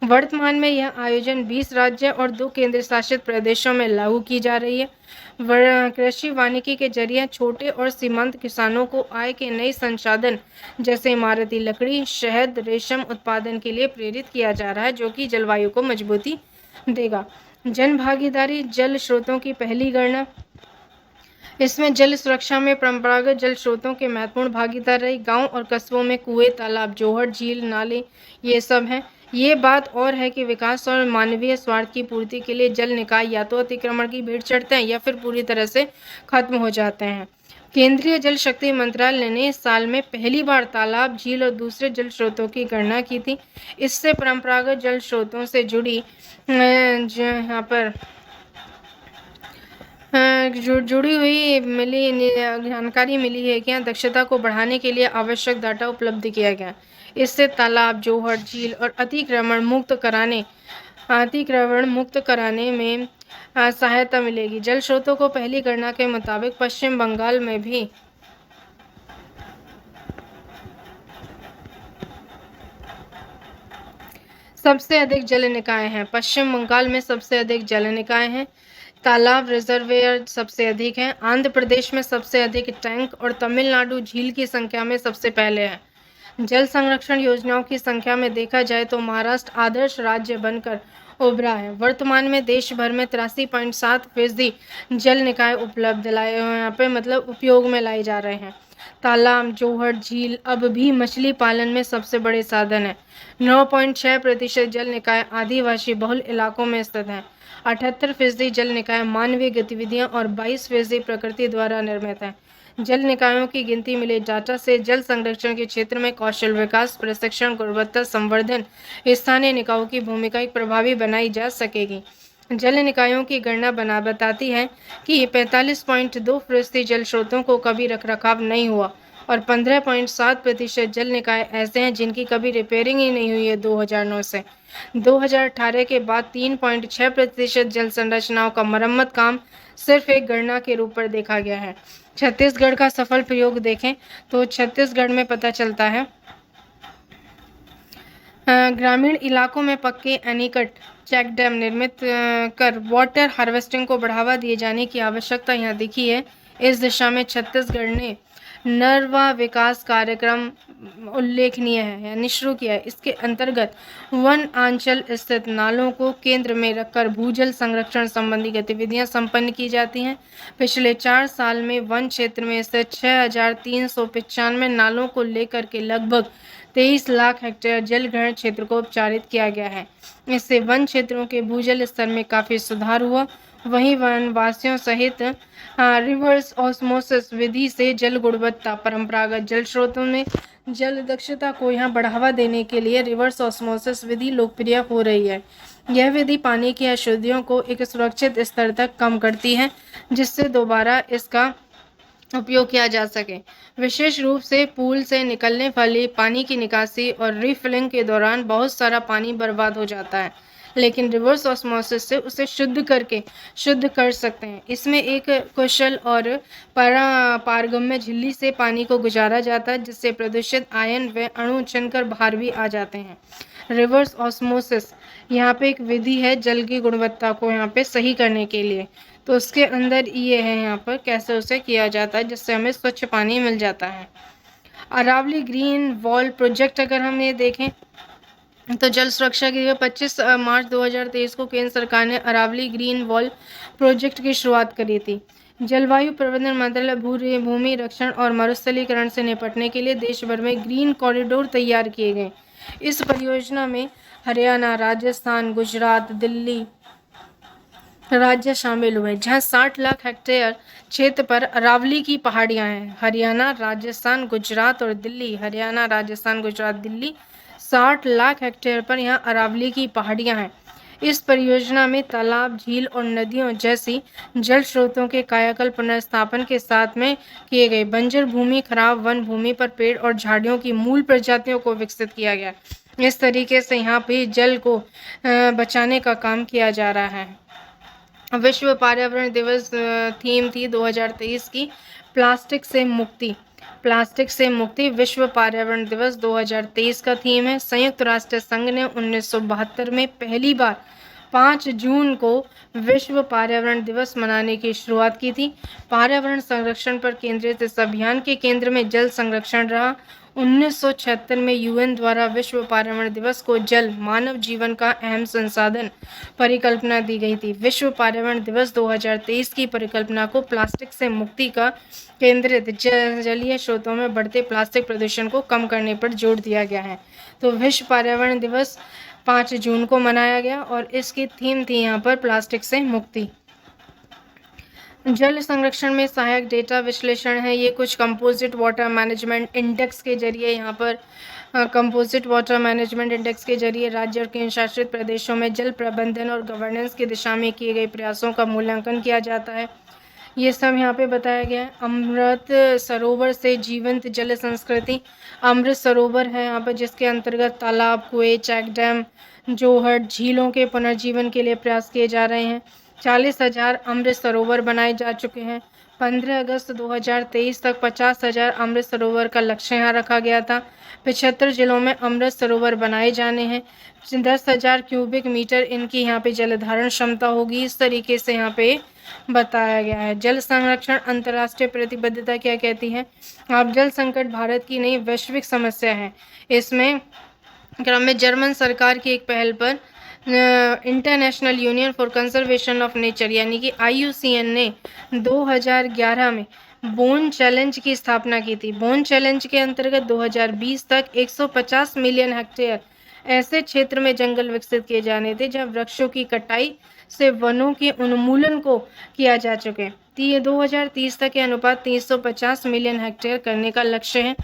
Speaker 1: वर्तमान में यह आयोजन 20 राज्य और 2 केंद्र शासित प्रदेशों में लागू की जा रही है। कृषि वानिकी के जरिए छोटे और सीमांत किसानों को आय के नए संसाधन जैसे इमारती लकड़ी, शहद, रेशम उत्पादन के लिए प्रेरित किया जा रहा है, जो कि जलवायु को मजबूती देगा। जन भागीदारी, जल स्रोतों की पहली गणना। इसमें जल सुरक्षा में परंपरागत जल स्रोतों के महत्वपूर्ण भागीदार रही। गांव और कस्बों में कुएं, तालाब, जोहड़, झील, नाले ये सब हैं। ये बात और है कि विकास और मानवीय स्वार्थ की पूर्ति के लिए जल निकाय या तो अतिक्रमण की भेंट चढ़ते हैं या फिर पूरी तरह से खत्म हो जाते हैं। केंद्रीय जल शक्ति मंत्रालय ने इस साल में पहली बार तालाब, झील और दूसरे जल स्रोतों की गणना की थी। इससे परंपरागत जल स्रोतों से जुड़ी जुड़ी हुई जानकारी मिली है कि यहाँ दक्षता को बढ़ाने के लिए आवश्यक डाटा उपलब्ध किया गया। इससे तालाब, जोहड़, झील और अतिक्रमण मुक्त कराने में सहायता मिलेगी। जल स्रोतों को पहली गणना के मुताबिक पश्चिम बंगाल में भी सबसे अधिक जल निकाय हैं। पश्चिम बंगाल में सबसे अधिक जल निकाय हैं। तालाब, रिजर्वेयर सबसे अधिक हैं। आंध्र प्रदेश में सबसे अधिक टैंक और तमिलनाडु झील की संख्या में सबसे पहले है। जल संरक्षण योजनाओं की संख्या में देखा जाए तो महाराष्ट्र आदर्श राज्य बनकर उभरा है। वर्तमान में देश भर में 83.7% जल निकाय उपयोग में लाए जा रहे हैं। तालाब, जोहड़, झील अब भी मछली पालन में सबसे बड़े साधन है। 9.6% जल निकाय आदिवासी बहुल इलाकों में स्थित हैं। 78% जल निकाय मानवीय गतिविधियां और 22% प्रकृति द्वारा निर्मित है। जल निकायों की गिनती मिले डाटा से जल संरक्षण के क्षेत्र में कौशल विकास, प्रशिक्षण, गुणवत्ता संवर्धन, स्थानीय निकायों की भूमिका एक प्रभावी बनाई जा सकेगी। जल निकायों की गणना बताती है कि 45.2% जल स्रोतों को कभी रखरखाव नहीं हुआ और 15.7% जल निकाय ऐसे हैं जिनकी कभी रिपेयरिंग ही नहीं हुई है 2009 से। 2018 के बाद 3.6% जल संरचनाओं का मरम्मत काम सिर्फ एक गणना के रूप पर देखा गया है। छत्तीसगढ़ का सफल प्रयोग देखें तो छत्तीसगढ़ में पता चलता है ग्रामीण इलाकों में पक्के एनीकट चेक डैम निर्मित कर वाटर हार्वेस्टिंग को बढ़ावा दिए जाने की आवश्यकता यहाँ दिखी है। इस दिशा में छत्तीसगढ़ ने नरवा विकास कार्यक्रम उल्लेखनीय है यानी शुरू किया है। इसके अंतर्गत वन आंचल स्थित नालों को केंद्र में रखकर भूजल संरक्षण संबंधी गतिविधियां संपन्न की जाती हैं। पिछले 4 साल में वन क्षेत्र में स्थित 6,395 नालों को लेकर के लगभग 23 लाख हेक्टेयर जल ग्रहण क्षेत्र को उपचारित किया गया है। इससे वन क्षेत्रों के भूजल स्तर में काफी सुधार हुआ। वहीं वनवासियों सहित रिवर्स ऑस्मोसिस विधि से जल गुणवत्ता परंपरागत जल स्रोतों में जल दक्षता को यहाँ बढ़ावा देने के लिए रिवर्स ऑस्मोसिस विधि लोकप्रिय हो रही है। यह विधि पानी की अशुद्धियों को एक सुरक्षित स्तर तक कम करती है जिससे दोबारा इसका उपयोग किया जा सके। विशेष रूप से पूल से निकलने वाली पानी की निकासी और रिफिलिंग के दौरान बहुत सारा पानी बर्बाद हो जाता है, लेकिन रिवर्स ऑस्मोसिस से उसे शुद्ध कर सकते हैं। इसमें एक कुशल और पारगम्य झिल्ली से पानी को गुजारा जाता है जिससे प्रदूषित आयन व अणु छिनकर बाहर भी आ जाते हैं। रिवर्स ऑस्मोसिस यहाँ पे एक विधि है जल की गुणवत्ता को यहाँ पे सही करने के लिए। तो उसके अंदर ये है यहाँ पर कैसे उसे किया जाता है जिससे हमें स्वच्छ पानी मिल जाता है। अरावली ग्रीन वॉल प्रोजेक्ट अगर हम ये देखें तो जल सुरक्षा के लिए 25 मार्च 2023 को केंद्र सरकार ने अरावली ग्रीन वॉल प्रोजेक्ट की शुरुआत करी थी। जलवायु प्रबंधन मंत्रालय भूमि रक्षण और मरुस्थलीकरण से निपटने के लिए देश भर में ग्रीन कॉरिडोर तैयार किए गए। इस परियोजना में हरियाणा, राजस्थान, गुजरात, दिल्ली राज्य शामिल हुए जहां 60 लाख हेक्टेयर क्षेत्र पर अरावली की पहाड़ियां हैं। हरियाणा, राजस्थान, गुजरात और दिल्ली, हरियाणा, राजस्थान, गुजरात, दिल्ली 60 लाख हेक्टेयर पर यहाँ अरावली की पहाड़ियां हैं। इस परियोजना में तालाब, झील और नदियों जैसी जल स्रोतों के कायाकल्प पुनर्स्थापन के साथ में किए गए। बंजर भूमि, खराब वन भूमि पर पेड़ और झाड़ियों की मूल प्रजातियों को विकसित किया गया। इस तरीके से यहाँ पे जल को बचाने का काम किया जा रहा है। विश्व पर्यावरण दिवस थीम थी 2023 की प्लास्टिक से मुक्ति। प्लास्टिक से मुक्ति विश्व पर्यावरण दिवस 2023 का थीम है। संयुक्त राष्ट्र संघ ने 1972 में पहली बार 5 जून को विश्व पर्यावरण दिवस मनाने की शुरुआत की थी। पर्यावरण संरक्षण पर केंद्रित इस अभियान के केंद्र में जल संरक्षण रहा। 1976 में यूएन द्वारा विश्व पर्यावरण दिवस को जल मानव जीवन का अहम संसाधन परिकल्पना दी गई थी। विश्व पर्यावरण दिवस 2023 की परिकल्पना को प्लास्टिक से मुक्ति का केंद्रित जलीय स्रोतों में बढ़ते प्लास्टिक प्रदूषण को कम करने पर जोर दिया गया है। तो विश्व पर्यावरण दिवस 5 जून को मनाया गया और इसकी थीम थी यहाँ पर प्लास्टिक से मुक्ति। जल संरक्षण में सहायक डेटा विश्लेषण है। ये कुछ कंपोजिट वाटर मैनेजमेंट इंडेक्स के जरिए यहाँ पर कंपोजिट वाटर मैनेजमेंट इंडेक्स के जरिए राज्य और केंद्र शासित प्रदेशों में जल प्रबंधन और गवर्नेंस की दिशा में किए गए प्रयासों का मूल्यांकन किया जाता है। ये सब यहाँ पे बताया गया है। अमृत सरोवर से जीवंत जल संस्कृति। अमृत सरोवर है यहाँ पर जिसके अंतर्गत तालाब, कुएं, चेक डैम, जोहड़, झीलों के पुनर्जीवन के लिए प्रयास किए जा रहे हैं। 40,000 अमृत सरोवर बनाए जा चुके हैं। 15 अगस्त 2023 तक 50,000 अमृत सरोवर का लक्ष्य यहाँ रखा गया था। 75 जिलों में अमृत सरोवर बनाए जाने हैं। 10,000 क्यूबिक मीटर इनकी यहाँ पे जल धारण क्षमता होगी। इस तरीके से यहाँ पे बताया गया है। जल संरक्षण अंतर्राष्ट्रीय प्रतिबद्धता क्या कहती है? अब जल संकट भारत की नई वैश्विक समस्या है। इसमें क्रम में जर्मन सरकार की एक पहल पर international union for conservation of nature यानी कि IUCN ने 2011 में बोन चैलेंज की स्थापना की थी। बोन चैलेंज के अंतर्गत 2020 तक 150 मिलियन हेक्टेयर ऐसे क्षेत्र में जंगल विकसित किए जाने थे जहां वृक्षों की कटाई से वनों के उन्मूलन को किया जा चुके। 2030 तक के अनुपात 350 मिलियन हेक्टेयर करने का लक्ष्य है।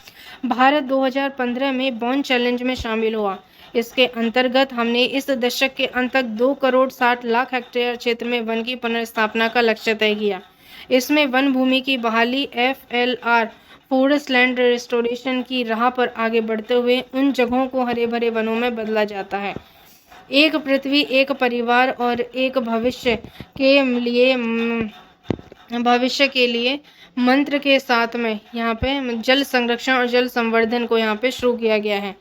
Speaker 1: भारत 2015 में बोन चैलेंज में शामिल हुआ। इसके अंतर्गत हमने इस दशक के अंत तक 2,60,00,000 हेक्टेयर क्षेत्र में वन की पुनर्स्थापना का लक्ष्य तय किया। इसमें वन भूमि की बहाली FLR फॉरेस्ट लैंड रिस्टोरेशन की राह पर आगे बढ़ते हुए उन जगहों को हरे भरे वनों में बदला जाता है। एक पृथ्वी, एक परिवार और एक भविष्य के लिए मंत्र के साथ में यहाँ पे जल संरक्षण और जल संवर्धन को यहाँ पे शुरू किया गया है।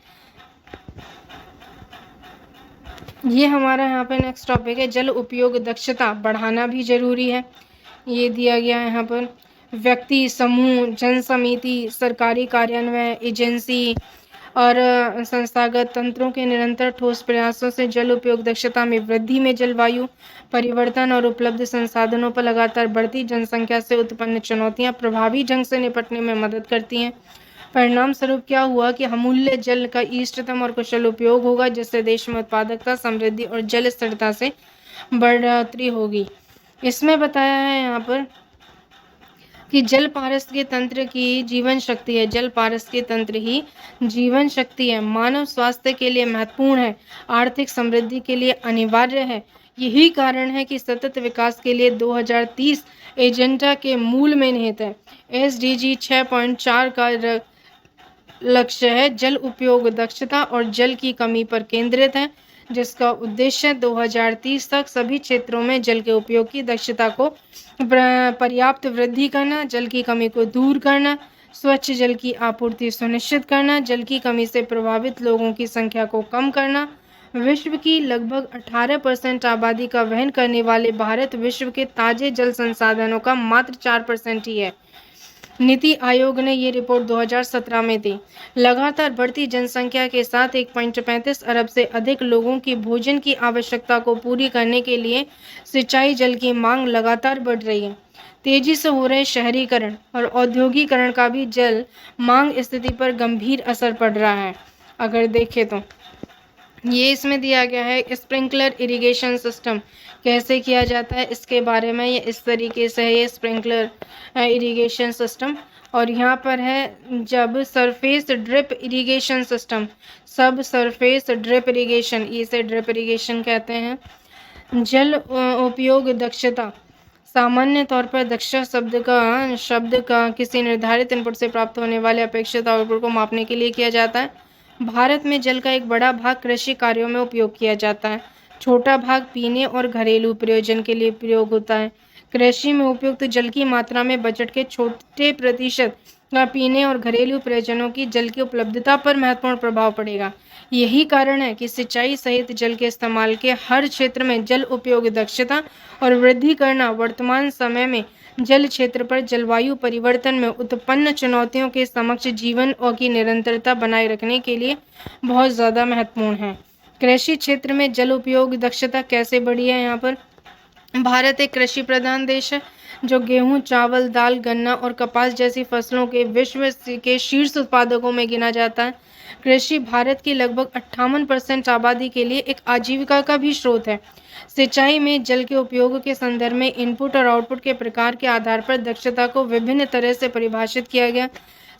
Speaker 1: ये हमारा यहाँ पे नेक्स्ट टॉपिक है, जल उपयोग दक्षता बढ़ाना भी जरूरी है। ये दिया गया है यहाँ पर, व्यक्ति, समूह, जन समिति, सरकारी कार्यान्वयन, एजेंसी और संस्थागत तंत्रों के निरंतर ठोस प्रयासों से जल उपयोग दक्षता में वृद्धि में जलवायु परिवर्तन और उपलब्ध संसाधनों पर लगातार बढ़ती जनसंख्या से उत्पन्न चुनौतियां प्रभावी ढंग से निपटने में मदद करती हैं। परिणाम स्वरूप क्या हुआ कि अमूल्य जल का इष्टतम और कुशल उपयोग होगा, जिससे देश में उत्पादकता, समृद्धि और जल स्थिरता से बढ़ोतरी होगी। इसमें बताया है यहाँ पर कि जल पारिस्थितिकी तंत्र की जीवन शक्ति है। जल पारिस्थितिकी तंत्र ही जीवन शक्ति है, मानव स्वास्थ्य के लिए महत्वपूर्ण है, आर्थिक समृद्धि के लिए अनिवार्य है। यही कारण है कि सतत विकास के लिए 2030 एजेंडा के मूल में निहित है। SDG 6.4 का लक्ष्य है जल उपयोग दक्षता और जल की कमी पर केंद्रित है, जिसका उद्देश्य 2030 तक सभी क्षेत्रों में जल के उपयोग की दक्षता को पर्याप्त वृद्धि करना, जल की कमी को दूर करना, स्वच्छ जल की आपूर्ति सुनिश्चित करना, जल की कमी से प्रभावित लोगों की संख्या को कम करना। विश्व की लगभग 18% आबादी का वहन करने वाले भारत विश्व के ताजे जल संसाधनों का मात्र 4% ही है। नीति आयोग ने ये रिपोर्ट 2017 में दी। लगातार बढ़ती जनसंख्या के साथ 1.35 अरब से अधिक लोगों की भोजन की आवश्यकता को पूरी करने के लिए सिंचाई जल की मांग लगातार बढ़ रही है। तेजी से हो रहे शहरीकरण और औद्योगिकरण का भी जल मांग स्थिति पर गंभीर असर पड़ रहा है। अगर देखें तो ये इसमें दिया गया है, स्प्रिंकलर इरिगेशन सिस्टम कैसे किया जाता है इसके बारे में। ये इस तरीके से है, ये स्प्रिंकलर इरिगेशन सिस्टम। और यहाँ पर है जब सरफेस ड्रिप इरिगेशन सिस्टम, सब सरफेस ड्रिप इरिगेशन, इसे ड्रिप इरिगेशन कहते हैं। जल उपयोग दक्षता सामान्य तौर पर दक्षता शब्द का किसी निर्धारित इनपुट से प्राप्त होने वाले अपेक्षित आउटपुट को मापने के लिए किया जाता है। भारत में जल का एक बड़ा भाग कृषि कार्यों में उपयोग किया जाता है। छोटा भाग पीने और घरेलू प्रयोजन के लिए प्रयोग होता है। कृषि में उपयुक्त जल की मात्रा में बजट के छोटे प्रतिशत का पीने और घरेलू प्रयोजनों की जल की उपलब्धता पर महत्वपूर्ण प्रभाव पड़ेगा। यही कारण है कि सिंचाई सहित जल के इस्तेमाल के हर क्षेत्र में जल उपयोग दक्षता और वृद्धि करना वर्तमान समय में जल क्षेत्र पर जलवायु परिवर्तन में उत्पन्न चुनौतियों के समक्ष जीवन और की निरंतरता बनाए रखने के लिए बहुत ज़्यादा महत्वपूर्ण है। कृषि क्षेत्र में जल उपयोग दक्षता कैसे बढ़ी है। यहाँ पर भारत एक कृषि प्रधान देश है जो गेहूं, चावल, दाल, गन्ना और कपास जैसी फसलों के विश्व के शीर्ष उत्पादकों में गिना जाता है। कृषि भारत की लगभग 58% आबादी के लिए एक आजीविका का भी स्रोत है। सिंचाई में जल के उपयोग के संदर्भ में इनपुट और आउटपुट के प्रकार के आधार पर दक्षता को विभिन्न तरह से परिभाषित किया गया।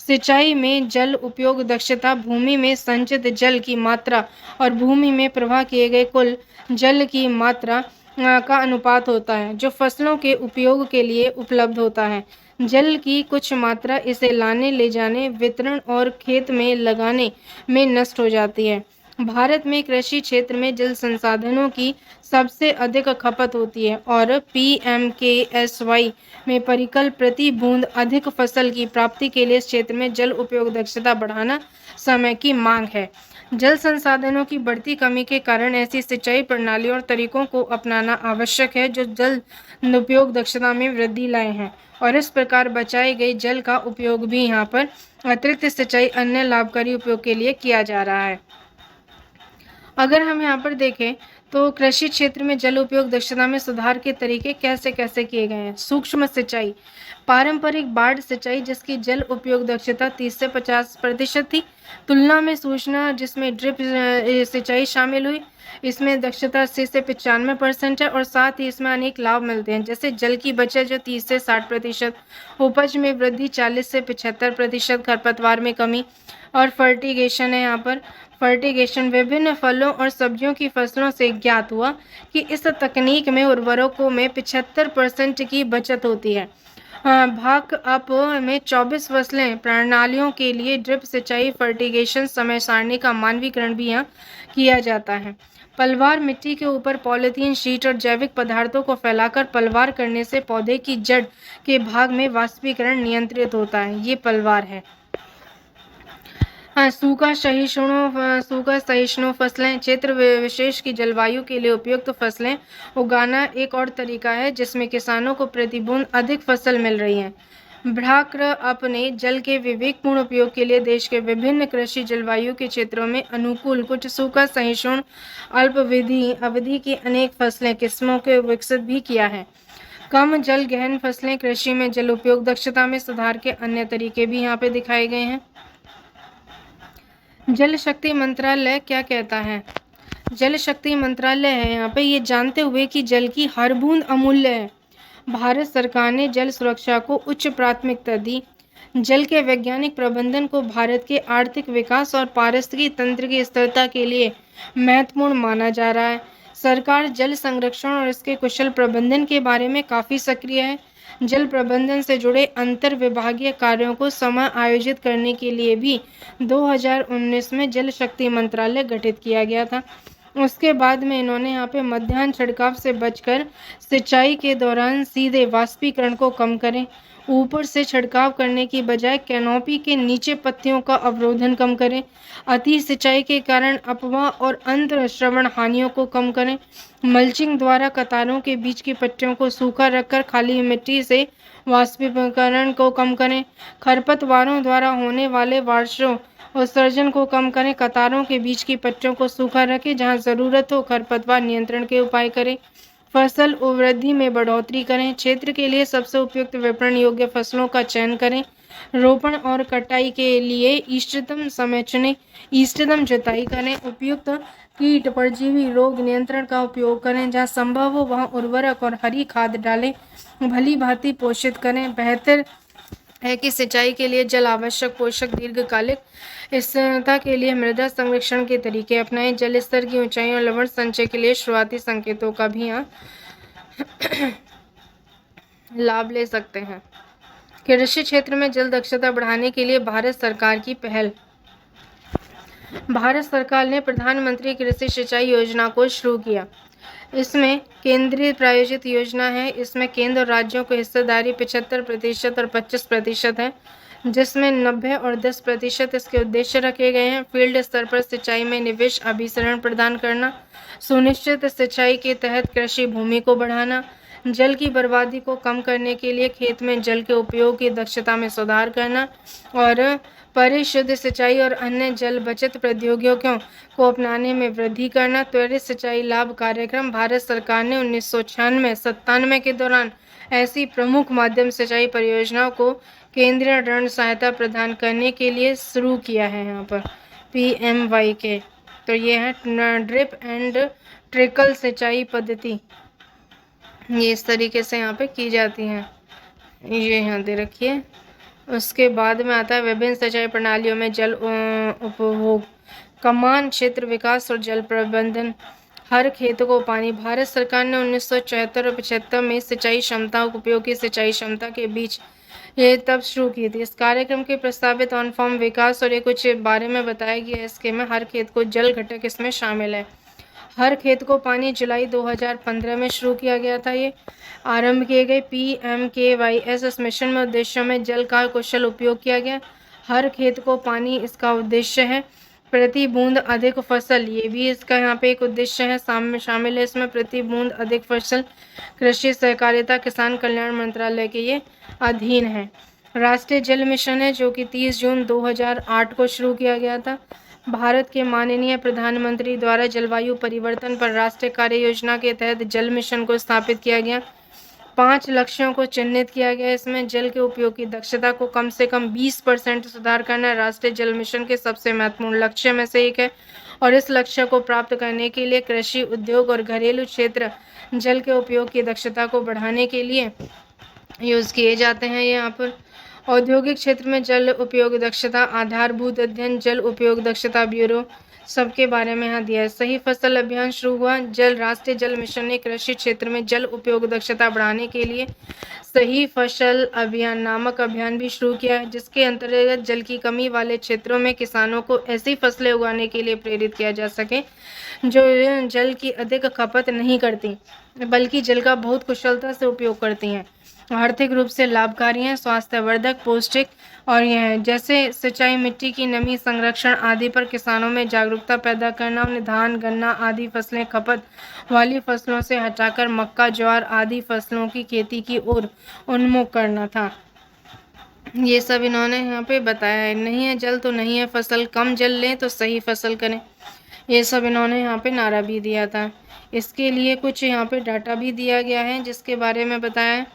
Speaker 1: सिंचाई में जल उपयोग दक्षता भूमि में संचित जल की मात्रा और भूमि में प्रवाह किए गए कुल जल की मात्रा का अनुपात होता है जो फसलों के उपयोग के लिए उपलब्ध होता है। जल की कुछ मात्रा इसे लाने, ले जाने, वितरण और खेत में लगाने में नष्ट हो जाती है। भारत में कृषि क्षेत्र में जल संसाधनों की सबसे अधिक खपत होती है और PMKSY में परिकल प्रति बूंद अधिक फसल की प्राप्ति के लिए इस क्षेत्र में जल उपयोग दक्षता बढ़ाना समय की मांग है। जल संसाधनों की बढ़ती कमी के कारण ऐसी सिंचाई प्रणालियों और तरीकों को अपनाना आवश्यक है जो जल उपयोग दक्षता में वृद्धि लाए हैं और इस प्रकार बचाए गए जल का उपयोग भी यहाँ पर अतिरिक्त सिंचाई अन्य लाभकारी उपयोग के लिए किया जा रहा है। अगर हम यहाँ पर देखें तो कृषि क्षेत्र में जल उपयोग दक्षता में सुधार के तरीके कैसे कैसे किए गए हैं। सूक्ष्म सिंचाई, पारंपरिक बाढ़ सिंचाई जिसकी जल उपयोग दक्षता 30 से 50% थी, तुलना में सूचना जिसमें ड्रिप सिंचाई शामिल हुई, इसमें दक्षता 80 से 95% है और साथ ही इसमें अनेक लाभ मिलते हैं, जैसे जल की बचत जो 30 से 60%, उपज में वृद्धि 40 से 75%, खरपतवार में कमी और फर्टिगेशन है। यहाँ पर फर्टिगेशन विभिन्न फलों और सब्जियों की फसलों से ज्ञात हुआ कि इस तकनीक में उर्वरकों में 75% की बचत होती है। भाग अप में 24 फसलें प्रणालियों के लिए ड्रिप सिंचाई फर्टिगेशन समय सारणी का मानवीकरण भी यहाँ किया जाता है। पलवार मिट्टी के ऊपर पॉलीथीन शीट और जैविक पदार्थों को फैलाकर पलवार करने से पौधे की जड़ के भाग में वाष्पीकरण नियंत्रित होता है। ये पलवार है। सूखा सहिष्णु फसलें क्षेत्र विशेष की जलवायु के लिए उपयुक्त फसलें उगाना एक और तरीका है जिसमें किसानों को प्रतिबूंद अधिक फसल मिल रही है। भ्राक्र अपने जल के विवेकपूर्ण उपयोग के लिए देश के विभिन्न कृषि जलवायु के क्षेत्रों में अनुकूल कुछ सूखा सहिष्णु अवधि की अनेक फसलें किस्मों के विकसित भी किया है। कम जल गहन फसलें कृषि में जल उपयोग दक्षता में सुधार के अन्य तरीके भी यहाँ पे दिखाए गए हैं। जल शक्ति मंत्रालय क्या कहता है? जल शक्ति मंत्रालय है यहाँ पे ये जानते हुए कि जल की हर बूंद अमूल्य है, भारत सरकार ने जल सुरक्षा को उच्च प्राथमिकता दी। जल के वैज्ञानिक प्रबंधन को भारत के आर्थिक विकास और पारिस्थितिकी तंत्र की स्थिरता के लिए महत्वपूर्ण माना जा रहा है। सरकार जल संरक्षण और इसके कुशल प्रबंधन के बारे में काफ़ी सक्रिय है। जल प्रबंधन से जुड़े अंतर विभागीय कार्यों को समय आयोजित करने के लिए भी 2019 में जल शक्ति मंत्रालय गठित किया गया था। उसके बाद में इन्होंने यहाँ पे मध्याह्न छिड़काव से बचकर सिंचाई के दौरान सीधे वाष्पीकरण को कम करें, ऊपर से छिड़काव करने की बजाय कैनोपी के नीचे पत्तियों का अवरोधन कम करें, अति सिंचाई के कारण अपवाह और अंतर श्रवण हानियों को कम करें, मल्चिंग द्वारा कतारों के बीच की पट्टियों को सूखा रखकर खाली मिट्टी से वाष्पीकरण को कम करें, खरपतवारों द्वारा होने वाले वाष्पों उत्सर्जन को कम करें, कतारों के बीच की पट्टियों को सूखा रखें, जहां ज़रूरत हो खरपतवार नियंत्रण के उपाय करें, फसल वृद्धि में बढ़ोतरी करें, क्षेत्र के लिए सबसे उपयुक्त विपणन योग्य फसलों का चयन करें, रोपण और कटाई के लिए इष्टतम समय चुनें, इष्टतम जुताई करें, उपयुक्त कीट परजीवी रोग नियंत्रण का उपयोग करें, जहां संभव हो वहां उर्वरक और हरी खाद डालें, भली भांति पोषित करें। बेहतर है कि सिंचाई के लिए जल आवश्यक पोषक दीर्घकालिक स्थिरता के लिए मृदा संरक्षण के तरीके अपनाएं। जल स्तर की ऊंचाई और लवण संचय के लिए शुरुआती संकेतों का भी यहाँ लाभ ले सकते हैं। कृषि क्षेत्र में जल दक्षता बढ़ाने के लिए भारत सरकार की पहल। भारत सरकार ने प्रधानमंत्री कृषि सिंचाई योजना को शुरू किया। इसमें केंद्रीय प्रायोजित योजना है। इसमें केंद्र और राज्यों को हिस्सेदारी 75% और 25% है, जिसमें 90 और 10% इसके उद्देश्य रखे गए हैं। फील्ड स्तर पर सिंचाई में निवेश अभिसरण प्रदान करना, सुनिश्चित सिंचाई के तहत कृषि भूमि को बढ़ाना, जल की बर्बादी को कम करने के लिए खेत में जल के उपयोग की दक्षता में सुधार करना और परिशुद्ध सिंचाई और अन्य जल बचत प्रौद्योगिकियों को अपनाने में वृद्धि करना। त्वरित सिंचाई लाभ कार्यक्रम भारत सरकार ने 1996-97 के दौरान ऐसी प्रमुख माध्यम सिंचाई परियोजनाओं को केंद्रीय ऋण सहायता प्रदान करने के लिए शुरू किया है। यहाँ पर PMYK तो ये है ड्रिप एंड ट्रिकल सिंचाई पद्धति, ये इस तरीके से यहाँ पे की जाती हैं। ये यहाँ दे रखिए। उसके बाद में आता है विभिन्न सिंचाई प्रणालियों में जल उपभोग, कमान क्षेत्र विकास और जल प्रबंधन। हर खेत को पानी। भारत सरकार ने 1974 और 75 में सिंचाई क्षमता और उपयोगी सिंचाई क्षमता के बीच ये तब शुरू की थी। इस कार्यक्रम के प्रस्तावित ऑन फॉर्म विकास और ये कुछ बारे में बताया गया है। इसके में हर खेत को जल घटक इसमें शामिल है। हर खेत को पानी जुलाई 2015 में शुरू किया गया था। ये आरंभ किए गए PMKYS इस मिशन में उद्देश्यों में जल का कुशल उपयोग किया गया। हर खेत को पानी इसका उद्देश्य है। प्रति बूंद अधिक फसल, ये भी इसका यहाँ पे एक उद्देश्य है, शामिल है इसमें प्रति बूंद अधिक फसल। कृषि सहकारिता किसान कल्याण मंत्रालय के ये अधीन है। राष्ट्रीय जल मिशन है जो कि 30 जून 2008 को शुरू किया गया था। भारत के माननीय प्रधानमंत्री द्वारा जलवायु परिवर्तन पर राष्ट्रीय कार्य योजना के तहत जल मिशन को स्थापित किया गया। 5 लक्ष्यों को चिन्हित किया गया है। इसमें जल के उपयोग की दक्षता को कम से कम 20% सुधार करना राष्ट्रीय जल मिशन के सबसे महत्वपूर्ण लक्ष्य में से एक है, और इस लक्ष्य को प्राप्त करने के लिए कृषि, उद्योग और घरेलू क्षेत्र जल के उपयोग की दक्षता को बढ़ाने के लिए यूज़ किए जाते हैं। यहाँ पर औद्योगिक क्षेत्र में जल उपयोग दक्षता, आधारभूत अध्ययन, जल उपयोग दक्षता ब्यूरो सबके बारे में यहाँ दिया है। सही फसल अभियान शुरू हुआ। राष्ट्रीय जल मिशन ने कृषि क्षेत्र में जल उपयोग दक्षता बढ़ाने के लिए सही फसल अभियान नामक अभियान भी शुरू किया है, जिसके अंतर्गत जल की कमी वाले क्षेत्रों में किसानों को ऐसी फसलें उगाने के लिए प्रेरित किया जा सके जो जल की अधिक खपत नहीं करती, बल्कि जल का बहुत कुशलता से उपयोग करती हैं, आर्थिक रूप से लाभकारी हैं, स्वास्थ्यवर्धक, पौष्टिक और यह जैसे सिंचाई, मिट्टी की नमी संरक्षण आदि पर किसानों में जागरूकता पैदा करना, उन्हें धान, गन्ना आदि फसलें खपत वाली फसलों से हटाकर मक्का, ज्वार आदि फसलों की खेती की ओर उन्मुख करना था। ये सब इन्होंने यहाँ पे बताया है। नहीं है जल तो नहीं है फसल, कम जल लें तो सही फसल करें, ये सब इन्होंने यहाँ पे नारा भी दिया था। इसके लिए कुछ यहाँ पे डाटा भी दिया गया है जिसके बारे में बताया है।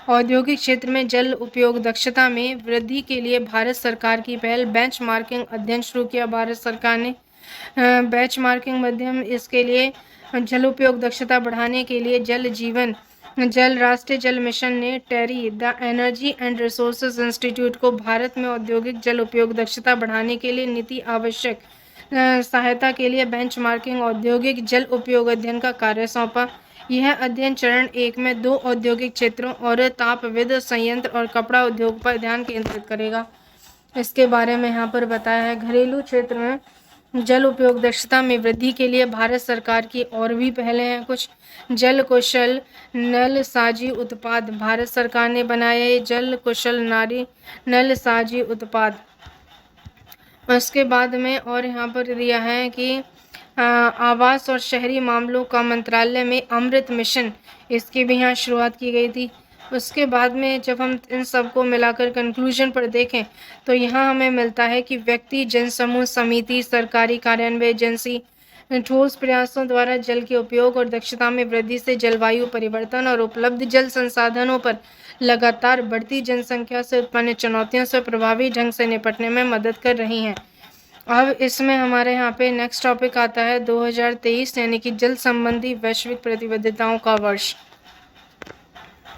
Speaker 1: औद्योगिक क्षेत्र में जल उपयोग दक्षता में वृद्धि के लिए भारत सरकार की पहल बेंचमार्किंग अध्ययन शुरू किया। भारत सरकार ने बेंचमार्किंग माध्यम इसके लिए जल उपयोग दक्षता बढ़ाने के लिए राष्ट्रीय जल मिशन ने TERI the Energy and Resources Institute को भारत में औद्योगिक जल उपयोग दक्षता बढ़ाने के लिए नीति आवश्यक सहायता के लिए बेंचमार्किंग औद्योगिक जल उपयोग अध्ययन का कार्य सौंपा। यह अध्ययन चरण 1 में 2 औद्योगिक क्षेत्रों और ताप विद्युत संयंत्र और कपड़ा उद्योग पर ध्यान केंद्रित करेगा। इसके बारे में यहाँ पर बताया है। घरेलू क्षेत्र में जल उपयोग दक्षता में वृद्धि के लिए भारत सरकार की और भी पहले हैं कुछ। जल कुशल नलसाजी उत्पाद भारत सरकार ने बनाया है, जल कुशल नलसाजी उत्पाद। उसके बाद में और यहाँ पर दिया है कि आवास और शहरी मामलों का मंत्रालय में अमृत मिशन, इसकी भी यहाँ शुरुआत की गई थी। उसके बाद में जब हम इन सबको मिलाकर कंक्लूजन पर देखें तो यहाँ हमें मिलता है कि व्यक्ति, जनसमूह, समिति, सरकारी कार्यान्वयन एजेंसी ठोस प्रयासों द्वारा जल के उपयोग और दक्षता में वृद्धि से जलवायु परिवर्तन और उपलब्ध जल संसाधनों पर लगातार बढ़ती जनसंख्या से उत्पन्न चुनौतियों से प्रभावी ढंग से निपटने में मदद कर रही हैं। अब इसमें हमारे यहाँ पे नेक्स्ट टॉपिक आता है 2023 यानी कि जल संबंधी वैश्विक प्रतिबद्धताओं का वर्ष।